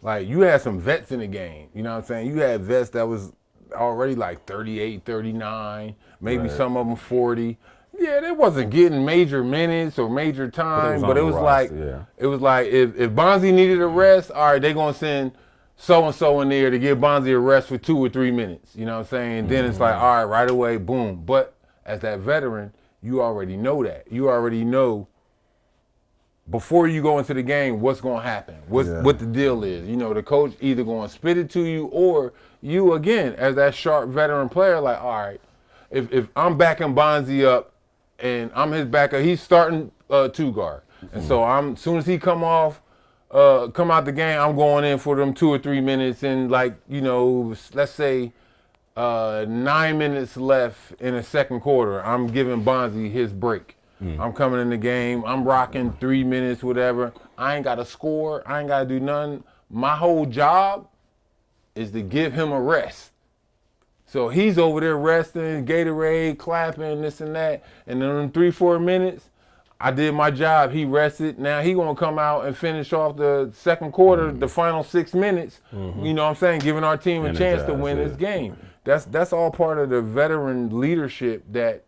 like you had some vets in the game. You know what I'm saying? You had vets that was already like 38, 39, maybe some of them 40. Yeah, they wasn't getting major minutes or major time, but it was like if Bonzi needed a rest, all right, they're gonna send so-and-so in there to give Bonzi a rest for 2 or 3 minutes. You know what I'm saying? And then it's like, all right away, boom. But as that veteran, you already know that. You already know before you go into the game what's going to happen, what the deal is. You know, the coach either going to spit it to you, or you, again, as that sharp veteran player, like, all right, if I'm backing Bonzi up and I'm his backup, he's starting two guard. And so as soon as he come out the game, I'm going in for them 2 or 3 minutes, and like, you know, let's say 9 minutes left in the second quarter, I'm giving Bonzi his break. I'm coming in the game, I'm rocking 3 minutes, whatever. I ain't got to score, I ain't got to do nothing. My whole job is to give him a rest. So he's over there resting, Gatorade, clapping, this and that, and then in 3-4 minutes, I did my job, he rested. Now he gonna come out and finish off the second quarter, the final 6 minutes, you know what I'm saying, giving our team a chance to win this game. That's all part of the veteran leadership that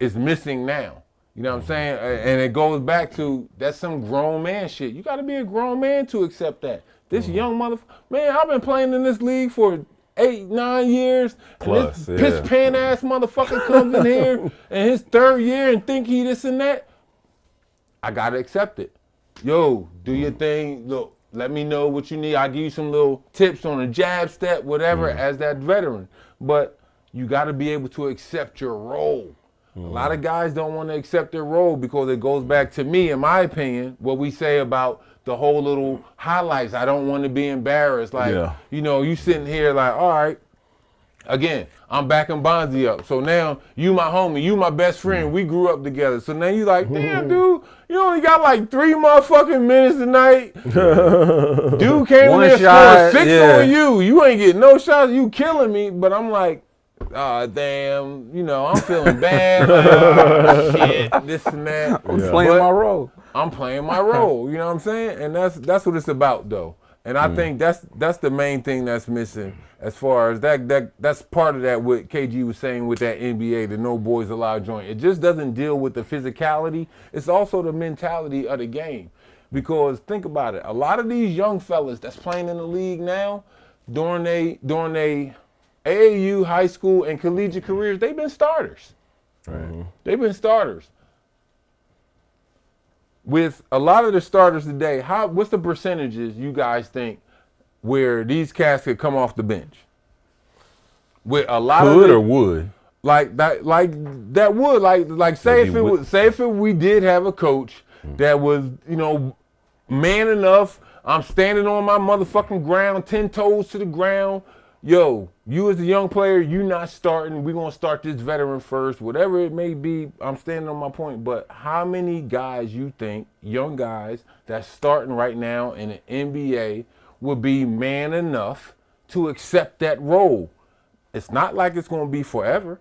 is missing now. You know what I'm saying? And it goes back to, that's some grown man shit. You gotta be a grown man to accept that. This young motherfucker, man, I've been playing in this league for 8-9 years, plus, and this piss pan ass motherfucker comes in here in his third year and think he this and that. I gotta accept it. Yo, do your thing. Look, let me know what you need. I'll give you some little tips on a jab step, whatever, as that veteran. But you gotta be able to accept your role. A lot of guys don't want to accept their role because it goes back to me, in my opinion, what we say about the whole little highlights. I don't want to be embarrassed. Like, you know, you sitting here like, all right, again, I'm backing Bonzi up. So now you my homie, you my best friend. We grew up together. So now you like, damn, dude, you only got like 3 motherfucking minutes tonight. Dude came in there, scored 6 on you. You ain't getting no shots. You killing me. But I'm like, damn, you know, I'm feeling bad. Like, shit, this and that. I'm playing my role. I'm playing my role, you know what I'm saying? And that's what it's about, though. And I think that's the main thing that's missing, as far as that's part of that what KG was saying with that NBA, the No Boys Allowed joint. It just doesn't deal with the physicality. It's also the mentality of the game. Because think about it, a lot of these young fellas that's playing in the league now, during they AAU, high school, and collegiate careers, they've been starters. Right. They've been starters. With a lot of the starters today, what's the percentages you guys think where these cats could come off the bench? With a lot of or would? Like that would say if we did have a coach that was, you know, man enough, I'm standing on my motherfucking ground, 10 toes to the ground. Yo, you as a young player, you not starting. We're going to start this veteran first. Whatever it may be, I'm standing on my point. But how many guys you think, young guys, that's starting right now in the NBA would be man enough to accept that role? It's not like it's going to be forever.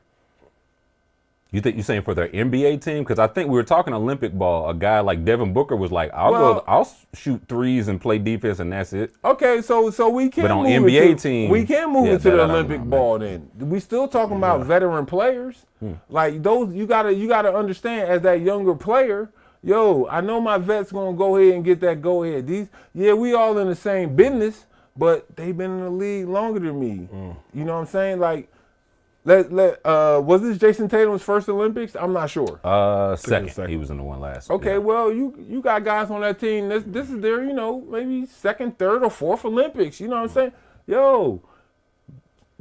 You think you're saying for their NBA team? Because I think we were talking Olympic ball. A guy like Devin Booker was like, I'll shoot threes and play defense, and that's it. Okay, so we can. But on NBA team, we can move it to the Olympic ball. Then we still talking about veteran players. Like those, you gotta understand as that younger player. Yo, I know my vet's gonna go ahead and get that go ahead. We all in the same business, but they've been in the league longer than me. You know what I'm saying? Like. Was this Jayson Tatum's first Olympics? I'm not sure. Second. He was in the one last. Okay, well, you got guys on that team. This is their, you know, maybe second, third, or fourth Olympics. You know what I'm saying? Yo,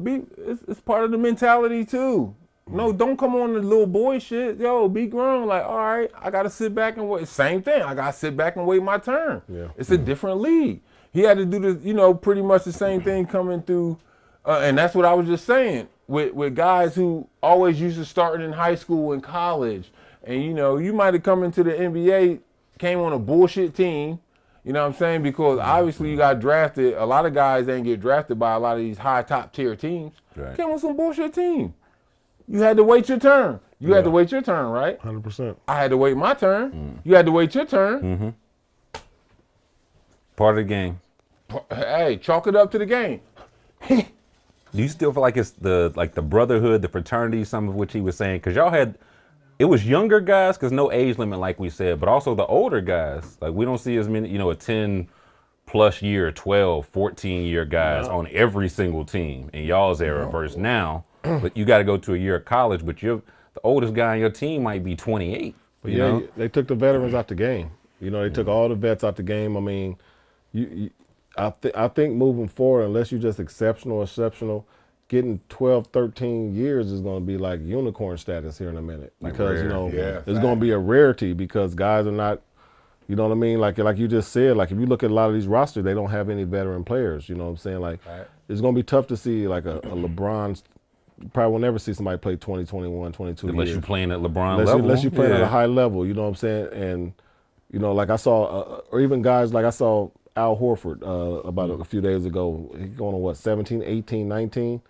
it's part of the mentality too. No, don't come on the little boy shit. Yo, be grown. Like, all right, I got to sit back and wait. Same thing. I got to sit back and wait my turn. Yeah. It's a different league. He had to do this, you know, pretty much the same thing coming through, and that's what I was just saying with guys who always used to start in high school and college, and you know, you might have come into the NBA, came on a bullshit team, you know what I'm saying? Because obviously you got drafted. A lot of guys ain't get drafted by a lot of these high top tier teams. Right. Came on some bullshit team. You had to wait your turn. You had to wait your turn, right? 100%. I had to wait my turn. You had to wait your turn. Part of the game. Hey, chalk it up to the game. Do you still feel like it's the brotherhood, the fraternity, some of which he was saying? Because y'all had, it was younger guys, because no age limit, like we said, but also the older guys. Like, we don't see as many, you know, a 10-plus year, 12, 14-year guys on every single team in y'all's era versus now. But you got to go to a year of college, but the oldest guy on your team might be 28. But you know? they took the veterans out the game. You know, they took all the vets out the game. I mean, I think moving forward, unless you're just exceptional, getting 12, 13 years is going to be like unicorn status here in a minute. Because, you know, it's going to be a rarity because guys are not, you know what I mean? Like you just said, like if you look at a lot of these rosters, they don't have any veteran players. You know what I'm saying? Like it's going to be tough to see like a LeBron. You probably will never see somebody play 20, 21, 22 Unless years. you're playing at LeBron level. Unless you're playing at a high level, you know what I'm saying? And, you know, like I saw, or even guys like I saw Al Horford about a few days ago. He's going on, 17, 18, 19?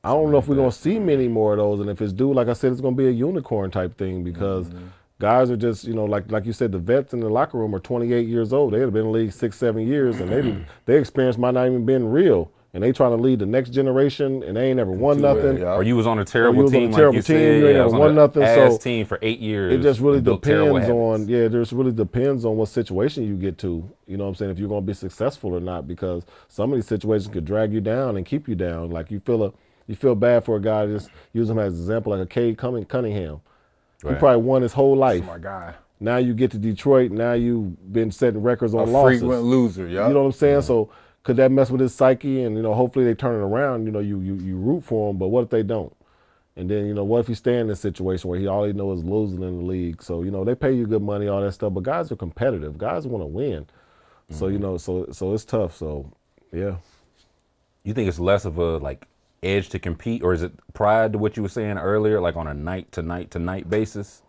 I don't know if we're going to see many more of those. And if it's due, like I said, it's going to be a unicorn type thing because guys are just, you know, like you said, the vets in the locker room are 28 years old. They have been in the league 6, 7 years, and their experience might not even been real. And they trying to lead the next generation, and they ain't never won nothing. Or you was on a terrible team, you ain't never won nothing. So team for 8 years. It just really depends on, just really depends on what situation you get to. You know what I'm saying? If you're going to be successful or not, because some of these situations could drag you down and keep you down. Like you feel bad for a guy. Just use him as an example, like a Cade Cunningham. He probably won his whole life. Oh my God. Now you get to Detroit. Now you've been setting records on losses. Frequent loser. Yeah. You know what I'm saying? So. Could that mess with his psyche? And, you know, hopefully they turn it around. You know, you root for him, but what if they don't? And then, you know, what if he stay in this situation where all he knows is losing in the league? So, you know, they pay you good money, all that stuff, but guys are competitive. Guys want to win. So, you know, so it's tough. So, yeah. You think it's less of a, like, edge to compete, or is it pride to what you were saying earlier, like on a night-to-night-to-night basis?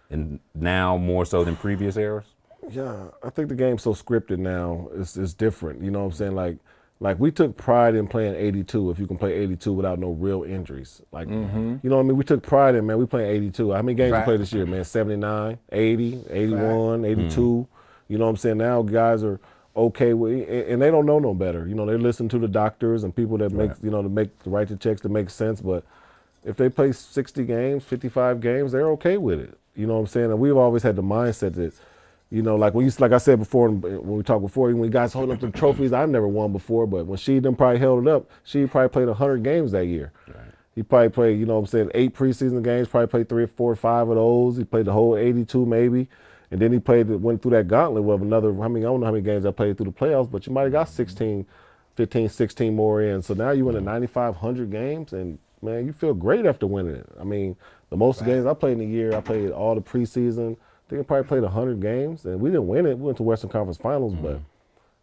And now more so than previous eras? Yeah, I think the game's so scripted now. It's different. You know what I'm saying? Like we took pride in playing 82. If you can play 82 without no real injuries, like you know what I mean. We took pride in, man. We playing 82. How many games we played this year, man? 79, 80, 81, 82. You know what I'm saying? Now guys are okay with, and they don't know no better. You know, they listen to the doctors and people that make to make the write the checks to make sense. But if they play 60 games, 55 games, they're okay with it. You know what I'm saying? And we've always had the mindset that. You know, like like I said before, when we talked before, when guys holding up the trophies, I've never won before, but when them probably held it up, she probably played 100 games that year. Right. He probably played, you know what I'm saying, 8 preseason games, probably played 3 or 4 or 5 of those. He played the whole 82 maybe. And then he went through that gauntlet with another, I don't know how many games I played through the playoffs, but you might have got 15, 16 more in. So now you win 9,500 games, and, man, you feel great after winning it. I mean, the most games I played in a year, I played all the preseason. I think I probably played 100 games, and we didn't win it. We went to Western Conference Finals, but,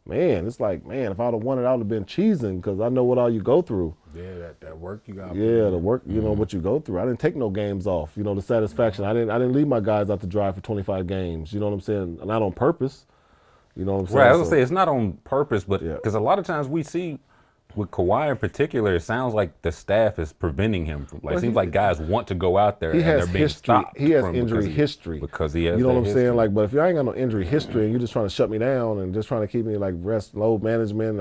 man, it's like, man, if I would have won it, I would have been cheesing because I know what all you go through. Yeah, that work you got. Yeah, the work, you know, what you go through. I didn't take no games off, you know, the satisfaction. I didn't leave my guys out to dry for 25 games, you know what I'm saying? Not on purpose, you know what I'm saying? Right, I was going to say, it's not on purpose, but because a lot of times we see, with Kawhi in particular, it sounds like the staff is preventing him. It seems like guys want to go out there and they're being stopped. He has injury history. Because he has you know what I'm history. saying? Like, but if you ain't got no injury history and you're just trying to shut me down and just trying to keep me like load management,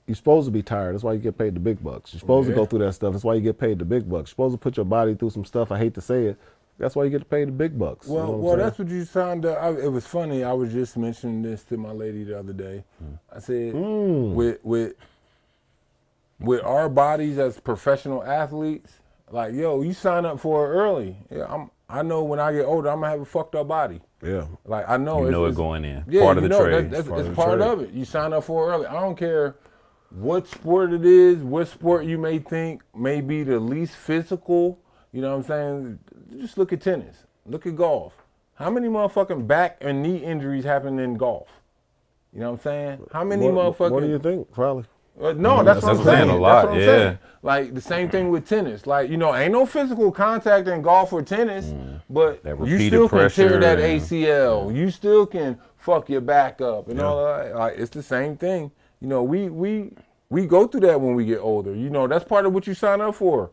you're supposed to be tired. That's why you get paid the big bucks. You're supposed to go through that stuff. That's why you get paid the big bucks. You're supposed to put your body through some stuff. I hate to say it. That's why you get paid the big bucks. Well, you know that's what you signed up. It was funny. I was just mentioning this to my lady the other day. I said, with our bodies as professional athletes, like, yo, you sign up for it early. Yeah, I know when I get older, I'm gonna have a fucked up body. Yeah. Like, I know. You know it going in. Yeah, part of the trade. It's part of it. You sign up for it early. I don't care what sport it is, what sport you may think may be the least physical. You know what I'm saying? Just look at tennis. Look at golf. How many motherfucking back and knee injuries happen in golf? You know what I'm saying? How many What motherfucking... do you think, probably? No, that's what I'm saying. A lot, That's what I'm saying. Like the same thing with tennis. Like, you know, ain't no physical contact in golf or tennis, but you still can tear that ACL. You still can fuck your back up and all that. Like, it's the same thing. You know, we go through that when we get older. You know, that's part of what you sign up for.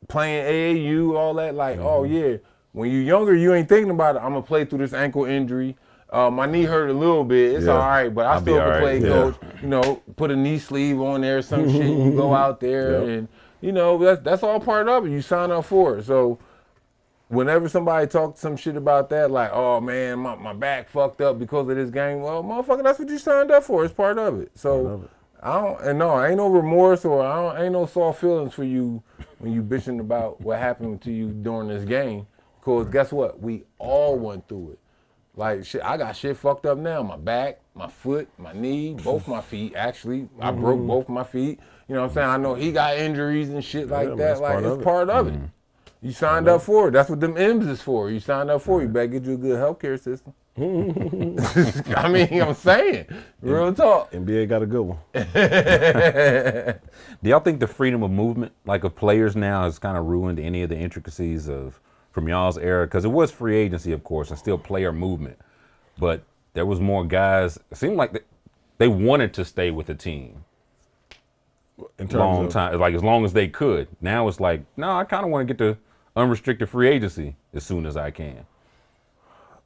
Playing AAU, all that. Like, oh yeah, when you're younger, you ain't thinking about it. I'm gonna play through this ankle injury. My knee hurt a little bit. It's all right, but I still can play, coach. You know, put a knee sleeve on there, some shit. You go out there, and you know that's all part of it. You sign up for it. So whenever somebody talks some shit about that, like, oh man, my back fucked up because of this game. Well, motherfucker, that's what you signed up for. It's part of it. So ain't no remorse or ain't no soft feelings for you when you bitching about what happened to you during this game. Because guess what? We all went through it. Like, shit, I got shit fucked up now. My back, my foot, my knee, both my feet, actually. I broke both my feet. You know what I'm saying? I know he got injuries and shit like that. Like, it's part of it. You signed up for it. That's what them M's is for. You signed up for it. You better get you a good healthcare system. I mean, I'm saying. Real talk. NBA got a good one. Do y'all think the freedom of movement, like of players now, has kind of ruined any of the intricacies from y'all's era? Because it was free agency, of course, and still player movement. But there was more guys. It seemed like they wanted to stay with the team. In terms of like as long as they could. Now it's like, no, I kind of want to get to unrestricted free agency as soon as I can.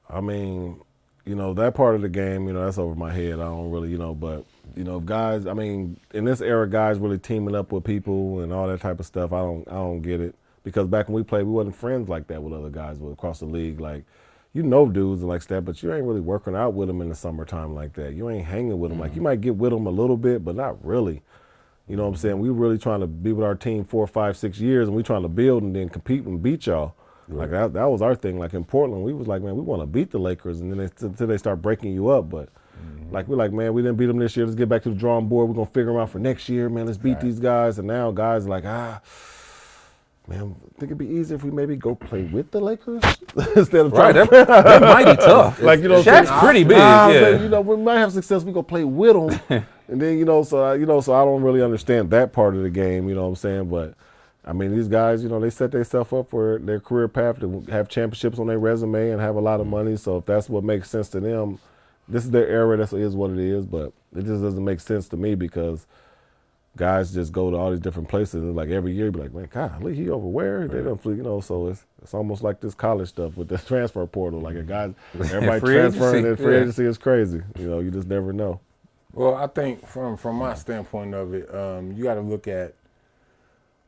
I mean, you know, that part of the game, you know, that's over my head. I don't really, you know, but, you know, guys, I mean, in this era, guys really teaming up with people and all that type of stuff, I don't get it. Because back when we played, we wasn't friends like that with other guys across the league. Like, you know dudes like that, but you ain't really working out with them in the summertime like that. You ain't hanging with them. Like, you might get with them a little bit, but not really. You know what I'm saying? We really trying to be with our team 4, 5, 6 years, and we trying to build and then compete and beat y'all. Like that was our thing. Like in Portland, we was like, man, we want to beat the Lakers, and then until they start breaking you up. But like we're like, man, we didn't beat them this year. Let's get back to the drawing board. We're gonna figure them out for next year, man. Let's beat these guys. And now guys are like, man, I think it'd be easier if we maybe go play with the Lakers instead of they're mighty tough. Like, you know, Shaq's pretty big. But, you know, we might have success. We go play with them, and then so I don't really understand that part of the game. You know what I'm saying? But I mean, these guys, you know, they set themselves up for their career path to have championships on their resume and have a lot of money. So if that's what makes sense to them, this is their era. That is what it is. But it just doesn't make sense to me because guys just go to all these different places and like every year be like, man, God, look, he over where? They don't, you know. So it's almost like this college stuff with the transfer portal. Like everybody transferring in free agency is crazy. You know, you just never know. Well, I think from my standpoint of it, you got to look at.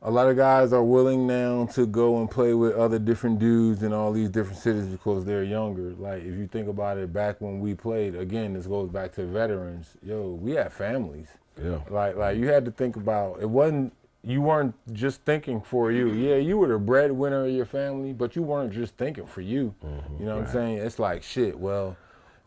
A lot of guys are willing now to go and play with other different dudes in all these different cities because they're younger. Like, if you think about it, back when we played, again, this goes back to veterans. Yo, we had families. Yeah. Like you had to think about, you weren't just thinking for you. Yeah, you were the breadwinner of your family, but you weren't just thinking for you. You know what I'm saying? It's like, shit, well,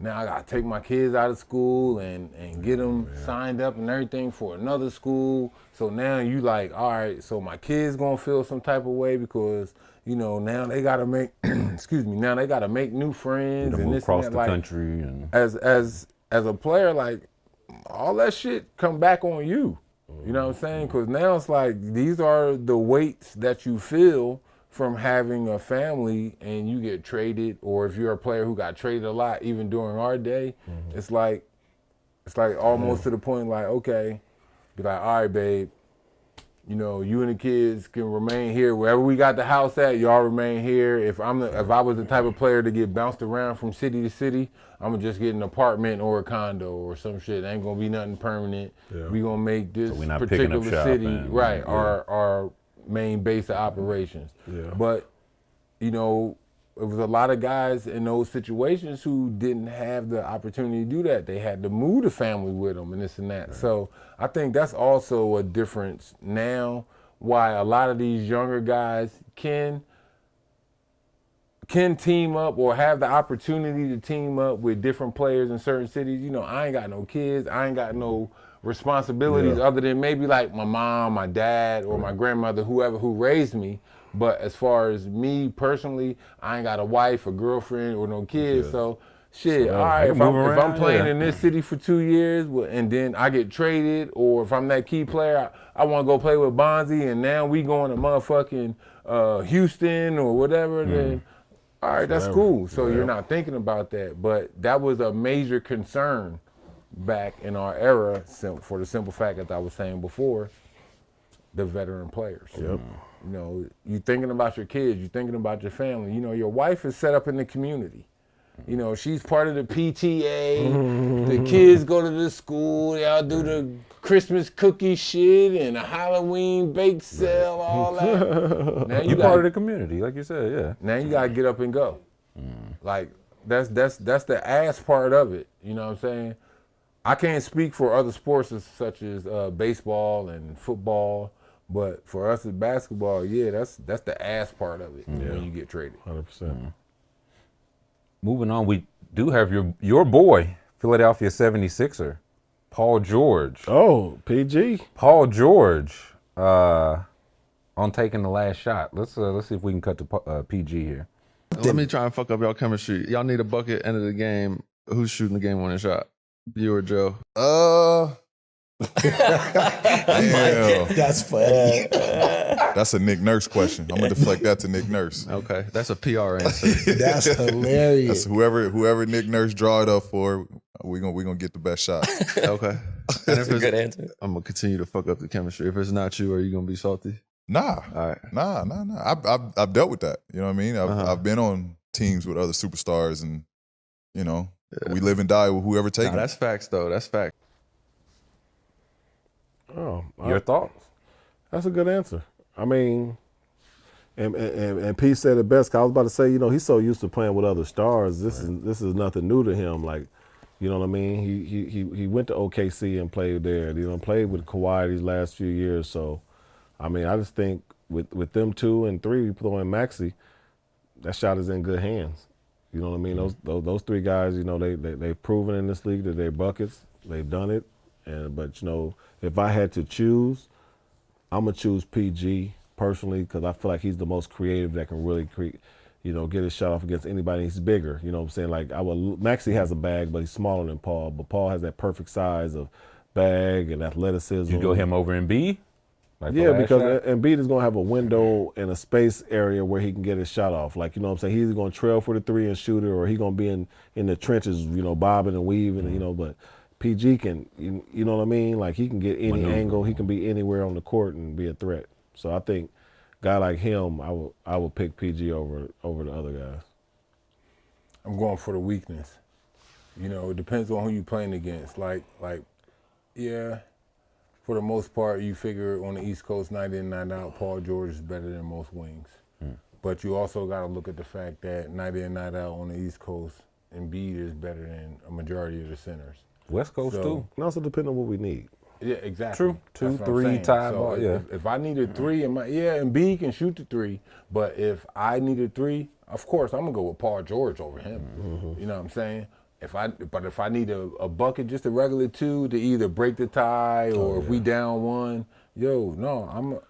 now I got to take my kids out of school and get them signed up and everything for another school. So now you like, all right, so my kids going to feel some type of way because, you know, now they got to make, now they got to make new friends. And move across the country. And as a player, like, all that shit come back on you. You know what I'm saying? Because now it's like, these are the weights that you feel from having a family and you get traded, or if you're a player who got traded a lot, even during our day, it's like almost to the point like, okay, be like, all right, babe, you know, you and the kids can remain here. Wherever we got the house at, y'all remain here. If I was the type of player to get bounced around from city to city, I'm gonna just get an apartment or a condo or some shit. Ain't gonna be nothing permanent. We gonna make this particular city our main base of operations. But, you know, it was a lot of guys in those situations who didn't have the opportunity to do that. They had to move the family with them and this and that. So I think that's also a difference now why a lot of these younger guys can team up or have the opportunity to team up with different players in certain cities. You know, I ain't got no kids. I ain't got no responsibilities other than maybe like my mom, my dad, or my grandmother, whoever who raised me. But as far as me personally, I ain't got a wife, a girlfriend, or no kids. So shit, So, all right, if move I'm around, playing yeah. in this city for 2 years and then I get traded, or if I'm that key player, I want to go play with Bonzi, and now we going to motherfucking Houston or whatever, then all right, that's cool. So you're not thinking about that. But that was a major concern back in our era for the simple fact that I was saying before, the veteran players. Yep. You know, you thinking about your kids, you thinking about your family. You know, your wife is set up in the community. You know, she's part of the PTA. The kids go to the school. They all do the Christmas cookie shit and a Halloween bake sale, all that. Now You part of the community, like you said, yeah. Now you gotta get up and go. Like that's the ass part of it. You know what I'm saying? I can't speak for other sports such as baseball and football, but for us as basketball, yeah, that's the ass part of it when you get traded. 100%. Moving on, we do have your boy, Philadelphia 76er, Paul George. Oh, PG. Paul George on taking the last shot. Let's see if we can cut to PG here. Let me try and fuck up y'all chemistry. Y'all need a bucket end of the game. Who's shooting the game-winning shot? You or Joe? Damn. That's funny. That's a Nick Nurse question. I'm gonna deflect that to Nick Nurse. Okay, that's a PR answer. That's hilarious. That's whoever Nick Nurse draw it up for, we gonna get the best shot. Okay. That's a good answer. I'm gonna continue to fuck up the chemistry. If it's not you, are you gonna be salty? Nah, All right. nah. I've dealt with that. You know what I mean? I've been on teams with other superstars, and you know, we live and die with whoever takes Nah, it. that's facts, though. That's facts. Oh, Your thoughts? That's a good answer. I mean, and Pete said it best. 'Cause I was about to say, you know, he's so used to playing with other stars. This is nothing new to him. Like, you know what I mean? He went to OKC and played there. You know, played with Kawhi these last few years. So, I mean, I just think with them 2 and 3 throwing Maxey, that shot is in good hands. You know what I mean? Those 3 guys, you know, they've proven in this league that they're buckets. They've done it. But you know, if I had to choose, I'm gonna choose PG personally because I feel like he's the most creative that can really get his shot off against anybody. He's bigger, you know what I'm saying? Like Maxey has a bag, but he's smaller than Paul. But Paul has that perfect size of bag and athleticism. You go him over Embiid? Like Yeah, because Embiid is gonna have a window and a space area where he can get his shot off. Like, you know what I'm saying? He's either gonna trail for the 3 and shoot it, or he's gonna be in the trenches, you know, bobbing and weaving, you know. But PG can, you know what I mean? Like, he can get any angle. He can be anywhere on the court and be a threat. So I think a guy like him, I would pick PG over the other guys. I'm going for the weakness. You know, it depends on who you're playing against. Like, yeah, for the most part, you figure on the East Coast, night in, night out, Paul George is better than most wings. But you also got to look at the fact that night in, night out on the East Coast, Embiid is better than a majority of the centers. West Coast too. And also depending on what we need. Yeah, exactly. True. That's 2, what I'm 3 saying. tie So ball. Yeah. If I need a 3, Embiid can shoot the 3, but if I need a 3, of course I'm gonna go with Paul George over him. You know what I'm saying? If I need a bucket, just a regular 2 to either break the tie or if we down 1,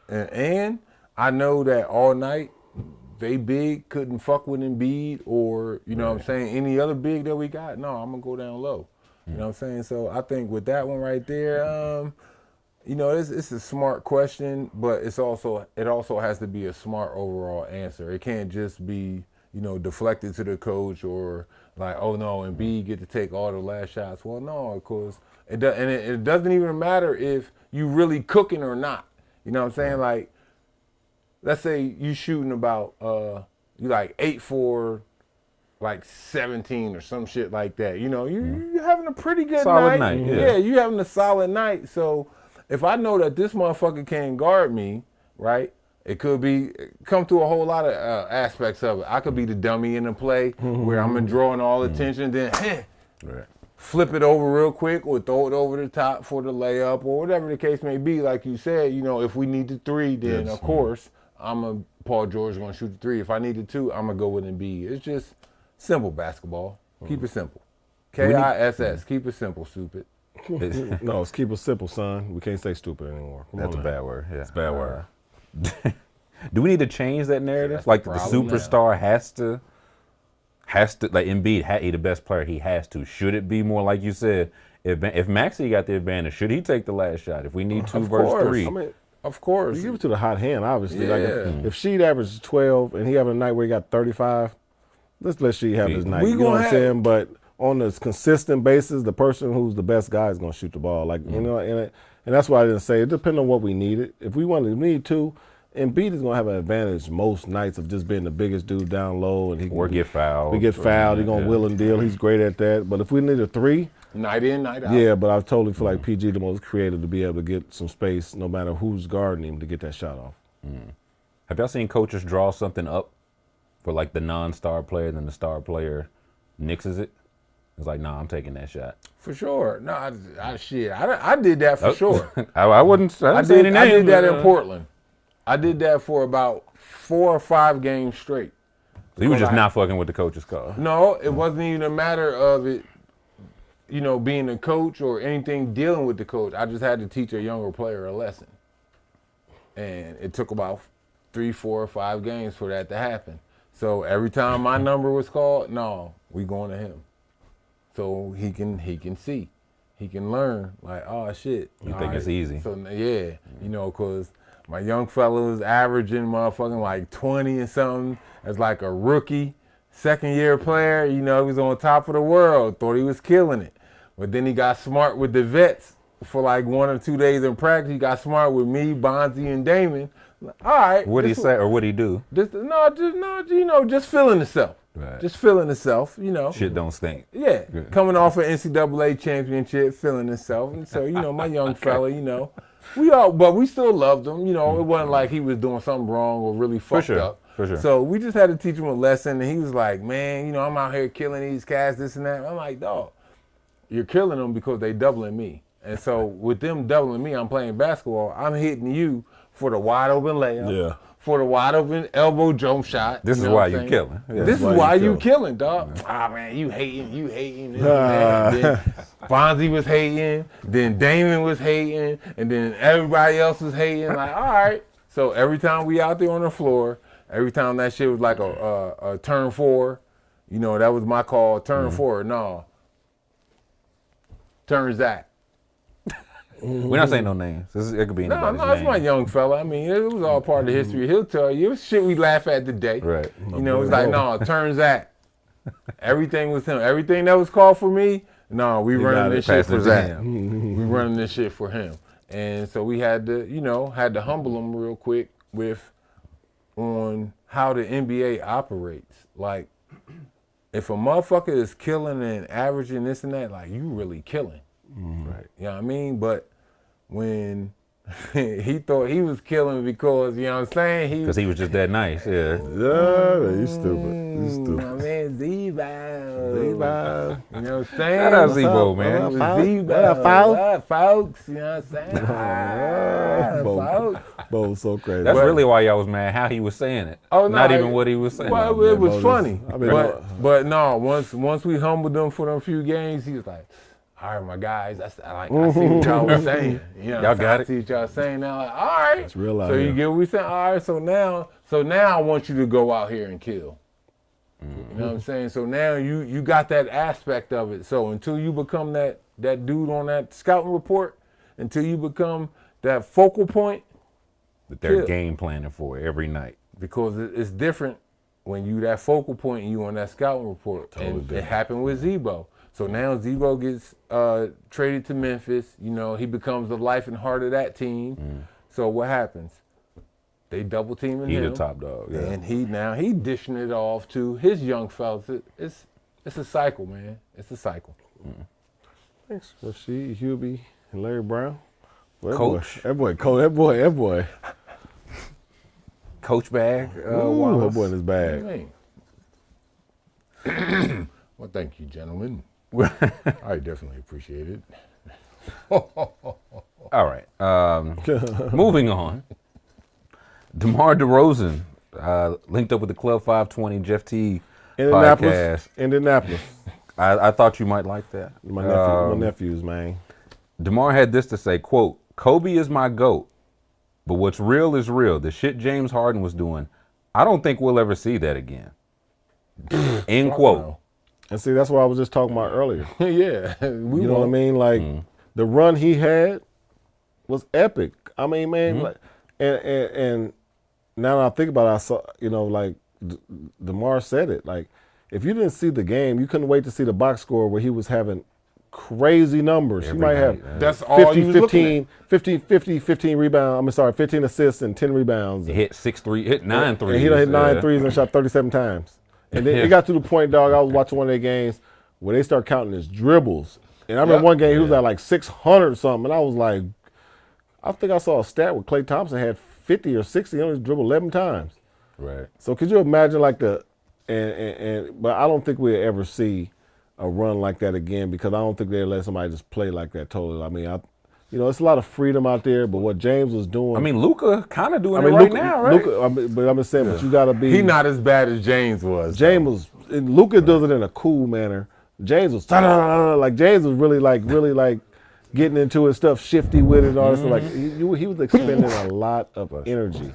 and I know that all night they big couldn't fuck with Embiid or you know what I'm saying, any other big that we got. No, I'm gonna go down low. You know what I'm saying? So I think with that one right there, you know, it's a smart question, but it also has to be a smart overall answer. It can't just be, you know, deflected to the coach or like, oh no, Embiid get to take all the last shots. Well, no, of course, it doesn't even matter if you really cooking or not. You know what I'm saying? Like, let's say you shooting about you like 8 for like 17 or some shit like that. You know, you're having a pretty good Solid night. night, yeah. You having a solid night. So if I know that this motherfucker can't guard me, right? It could come through a whole lot of aspects of it. I could be the dummy in the play where I'm drawing all attention, then flip it over real quick or throw it over the top for the layup or whatever the case may be. Like you said, you know, if we need the 3, then of course Paul George gonna shoot the 3. If I need the 2, I'm gonna go with Embiid. It's just simple basketball. Keep it simple. KISS. Keep it simple, stupid. No, let's keep it simple, son. We can't say stupid anymore. That's a bad word. Yeah. It's a bad word. Do we need to change that narrative? That's Like the the problem superstar has has to, like Embiid, he the best player, he has to. Should it be more like you said? If Maxey got the advantage, should he take the last shot? If we need 2 versus 3, I mean, of course. You give it to the hot hand, obviously. Yeah. Like if Sheed averages 12 and he having a night where he got 35, let's let Sheed have his night. You know what I'm saying? But on a consistent basis, the person who's the best guy is going to shoot the ball. Like you know, and that's why I didn't say it depends on what we needed. If we need 2, Embiid is going to have an advantage most nights of just being the biggest dude down low, and he can get fouled. We get fouled. He's going to will and deal. He's great at that. But if we need a 3. Night in, night out. Yeah, but I totally feel like PG the most creative to be able to get some space no matter who's guarding him to get that shot off. Have y'all seen coaches draw something up for like the non-star player, and then the star player nixes it? It's like, nah, I'm taking that shot. For sure. No, I did that for sure. I wouldn't. I did that in Portland. I did that for about 4 or 5 games straight. So you were just not fucking with the coach's call? No, it wasn't even a matter of it, you know, being a coach or anything dealing with the coach. I just had to teach a younger player a lesson. And it took about 3, 4, or 5 games for that to happen. So every time my number was called, no, we going to him. So he can see. He can learn, like, oh, shit. You think it's easy. So, yeah, you know, because my young fella was averaging motherfucking like 20 and something as like a rookie, second-year player. You know, he was on top of the world, thought he was killing it. But then he got smart with the vets for like 1 or 2 days in practice. He got smart with me, Bonzi, and Damon. All right. What'd he say or what'd he do? Just feeling himself. Right. Just feeling himself, you know. Shit don't stink. Yeah. Coming off an NCAA championship, feeling himself. And so, you know, my young fella, you know, but we still loved him. You know, it wasn't like he was doing something wrong or really fucked up. For sure. So we just had to teach him a lesson. And he was like, man, you know, I'm out here killing these cats, this and that. I'm like, dog, you're killing them because they doubling me. And so with them doubling me, I'm playing basketball. I'm hitting you for the wide open layup, for the wide open elbow jump shot. This is why you killing. Yeah. This is why you killing, dog. Ah, man, you hating. This and that. And then Bonzi was hating, then Damon was hating, and then everybody else was hating. Like, all right. So every time we out there on the floor, every time that shit was like a turn 4, you know, that was my call. Turn 4, no. Turn Zach. We're not saying no names. It could be anybody's No, it's my young fella. I mean, it was all part of the history. He'll tell you. It was shit we laugh at today. Right. You know, it's like, no, turns Zach. Everything was him. Everything that was called for me, no, we running this shit for Zach. We running this shit for him. And so we had to humble him real quick on how the NBA operates. Like, if a motherfucker is killing and averaging this and that, like, you really killing. Right. You know what I mean? But when he thought he was killing because, you know what I'm saying? Because he was just that nice, yeah. Yeah, he's stupid. My man, Zebo. You know what I'm saying? Shout out Zebo, man. Zebo. Folks, you know what I'm saying? Folks. Bo was so crazy. That's really why y'all was mad, how he was saying it. Oh, no, not even what he was saying. Well, it was funny. But no, once we humbled him for them few games, he was like, all right, my guys, I see what y'all was saying. You know, y'all got it. I see what y'all saying now. Like, all right. That's real out so here. You get what we saying? All right, so now I want you to go out here and kill. You know what I'm saying? So now you got that aspect of it. So until you become that dude on that scouting report, until you become that focal point. That they're game planning for every night. Because it's different when you that focal point and you on that scouting report. Totally and different. It happened with Zebo. So now Zebo gets traded to Memphis. You know, he becomes the life and heart of that team. So what happens? They double teaming him. He the top dog. Yeah. And he dishing it off to his young fellas. It's a cycle, man. It's a cycle. Thanks. Rasheed, Hubie, and Larry Brown. Well, Coach. That boy. Coach bag. That boy in his bag. Well, thank you, gentlemen. I definitely appreciate it. All right. Moving on. DeMar DeRozan linked up with the Club 520 Jeff T podcast. Indianapolis. I thought you might like that. My nephews, man. DeMar had this to say, quote, Kobe is my GOAT, but what's real is real. The shit James Harden was doing, I don't think we'll ever see that again. End quote. And see, that's what I was just talking about earlier. Yeah. You know what I mean? Like, the run he had was epic. I mean, man, like, and now that I think about it, I saw, you know, like, DeMar said it. Like, if you didn't see the game, you couldn't wait to see the box score where he was having crazy numbers. He might have that's all 15 rebounds. I mean, sorry, 15 assists and 10 rebounds. He hit 9 threes. And he done hit 9 threes and shot 37 times. And then it got to the point, dog, I was watching one of their games where they start counting his dribbles. And I remember one game he was at like 600 or something, and I was like, I think I saw a stat where Klay Thompson had 50 or 60, he only dribbled 11 times. Right. So could you imagine like but I don't think we'll ever see a run like that again, because I don't think they'll let somebody just play like that totally. I mean, you know, it's a lot of freedom out there, but what James was doing. I mean, Luka kind of doing it right now, right? But I'm just saying, but you got to be. He not as bad as James was. Luka does it in a cool manner. James was like James was really like getting into his stuff, shifty with it and all this stuff. Like he was expending a lot of energy.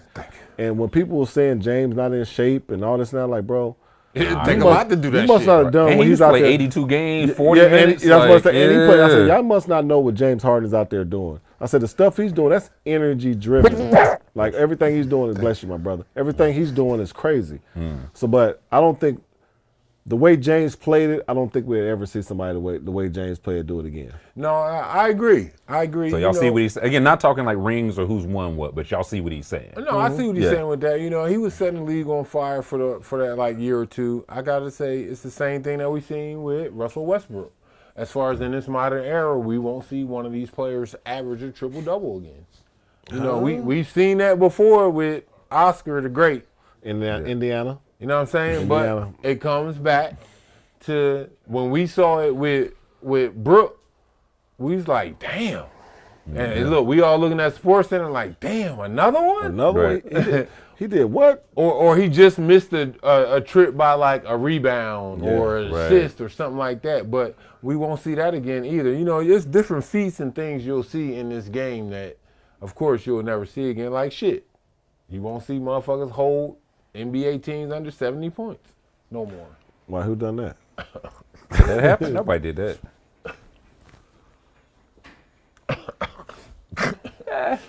And when people were saying James not in shape and all this now, like, bro, it take a lot to do that. He must not have done and when he's out played there. 82 games, 40 minutes. And I said, y'all must not know what James Harden's out there doing. I said, the stuff he's doing, that's energy driven. Like, everything he's doing is, bless you, my brother, everything he's doing is crazy. So, but I don't think, the way James played it, I don't think we'll ever see somebody the way James played it do it again. No, I agree. So y'all see what he's, again, not talking like rings or who's won what, but y'all see what he's saying. No, I see what he's saying with that. You know, he was setting the league on fire for that like year or two. I gotta say, it's the same thing that we seen with Russell Westbrook. As far as in this modern era, we won't see one of these players average a triple-double again. You know, we've seen that before with Oscar the Great. In Indiana. You know what I'm saying? Indiana. But it comes back to when we saw it with Brooke, we was like, damn. And look, we all looking at Sports Center like, damn, another one? Another one? He did what? Or he just missed a trip by like a rebound or an assist or something like that. But we won't see that again either. You know, there's different feats and things you'll see in this game that, of course, you'll never see again. Like shit, you won't see motherfuckers hold NBA teams under 70 points no more. Why, who done that? That happened? Nobody did that. That's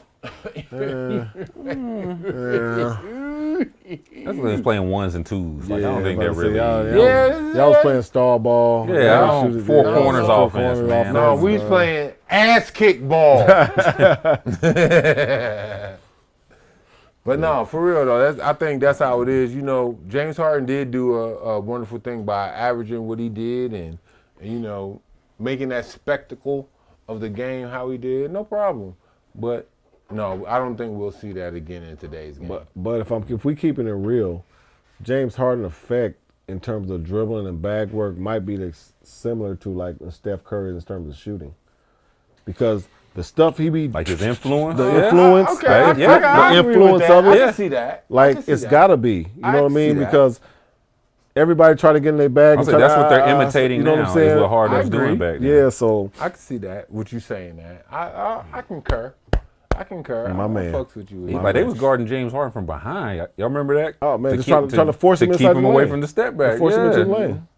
when he's playing ones and twos. Like, I don't think they're really. Y'all was playing star ball. Yeah, four corners offense, man. No, we was playing ass kick ball. But no, for real though, I think that's how it is. You know, James Harden did do a wonderful thing by averaging what he did and you know, making that spectacle of the game how he did. No problem. But no, I don't think we'll see that again in today's game. But if we keeping it real, James Harden effect in terms of dribbling and bag work might be similar to like Steph Curry in terms of shooting, because the stuff he be like his influence, the influence, the influence of it. I can see that. Like it's gotta be, you know what I mean? Because everybody try to get in their bag. That's what they're imitating now. What I'm saying? Is what Harden's doing back then. Yeah, so I can see that. What you saying that? I concur. I concur. My man. Fucks with you. Like they was guarding James Harden from behind. Y'all remember that? Oh man, just trying to force him to inside keep him the away lane. from the step back. Force him into the lane.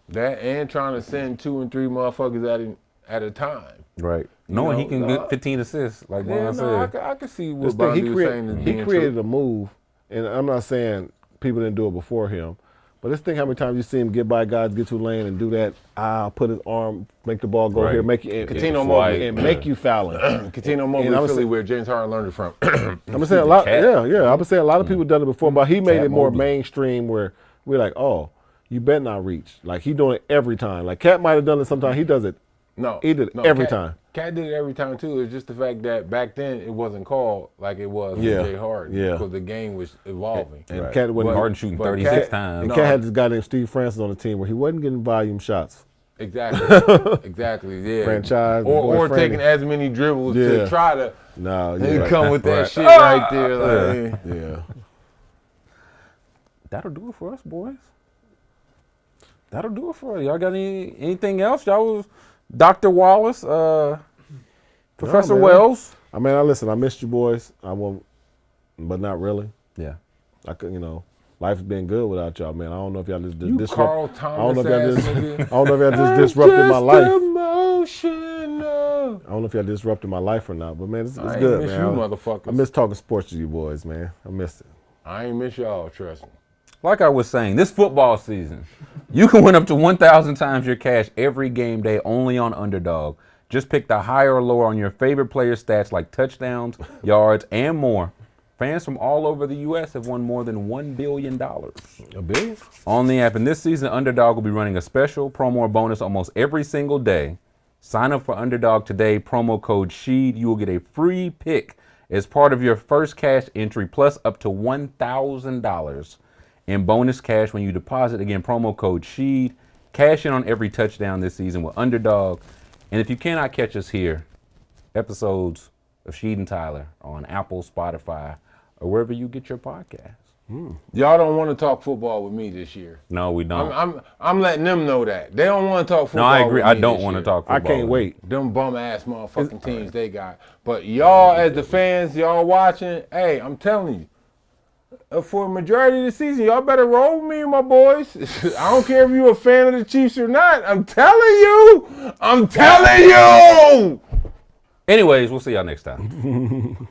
That and trying to send 2 and 3 motherfuckers at a time. Right. Knowing he can get 15 assists, like Bonzi said. I can see what Bonzi was saying. He created a move, and I'm not saying people didn't do it before him, but let's think how many times you see him get by guys, get to the lane, and do that. Put his arm, make the ball go here, make you Coutinho Mobley and make you foul him. Coutinho Mobley, Philly, where James Harden learned it from. I'm saying a lot. I'm saying a lot of people done it before, but he made it more mainstream where we're like, oh, you better not reach. Like he doing it every time. Like Cat might have done it sometimes. He does it. No, he did it every time. Cat did it every time too. It's just the fact that back then it wasn't called like it was with Jay Harden because the game was evolving. And Cat wasn't Harden shooting 36 times. And Cat had this guy named Steve Francis on the team where he wasn't getting volume shots. Exactly. Yeah. Franchise or taking as many dribbles to try to come with that shit right there. Like, That'll do it for us, boys. That'll do it for us. Y'all got anything else? Y'all was Dr. Wallace, Professor Wells. I mean, listen, I missed you boys. I won't, but not really. Yeah. I could, Life's been good without y'all, man. I don't know if y'all just You Carl I don't know Thomas if ass y'all nigga. I don't know if y'all just disrupted my life. Emotional. I don't know if y'all disrupted my life or not, but man, it's I ain't good, miss man. you motherfuckers. I miss talking sports to you boys, man. I missed it. I ain't miss y'all, trust me. Like I was saying, this football season, you can win up to 1,000 times your cash every game day only on Underdog. Just pick the higher or lower on your favorite player stats like touchdowns, yards, and more. Fans from all over the U.S. have won more than $1 billion. A billion? On the app. And this season, Underdog will be running a special promo or bonus almost every single day. Sign up for Underdog today, promo code SHEED. You will get a free pick as part of your first cash entry, plus up to $1,000 in bonus cash when you deposit. Again, promo code SHEED. Cash in on every touchdown this season with Underdog. And if you cannot catch us here, episodes of Sheed and Tyler on Apple, Spotify, or wherever you get your podcasts. Y'all don't want to talk football with me this year. No, we don't. I'm letting them know that. They don't want to talk football No, I agree. with me I don't this want to year. talk football. I can't wait. Them bum ass motherfucking teams they got. But y'all as the fans, y'all watching, hey, I'm telling you, for a majority of the season, y'all better roll with me, my boys. I don't care if you're a fan of the Chiefs or not. I'm telling you. I'm telling you. Anyways, we'll see y'all next time.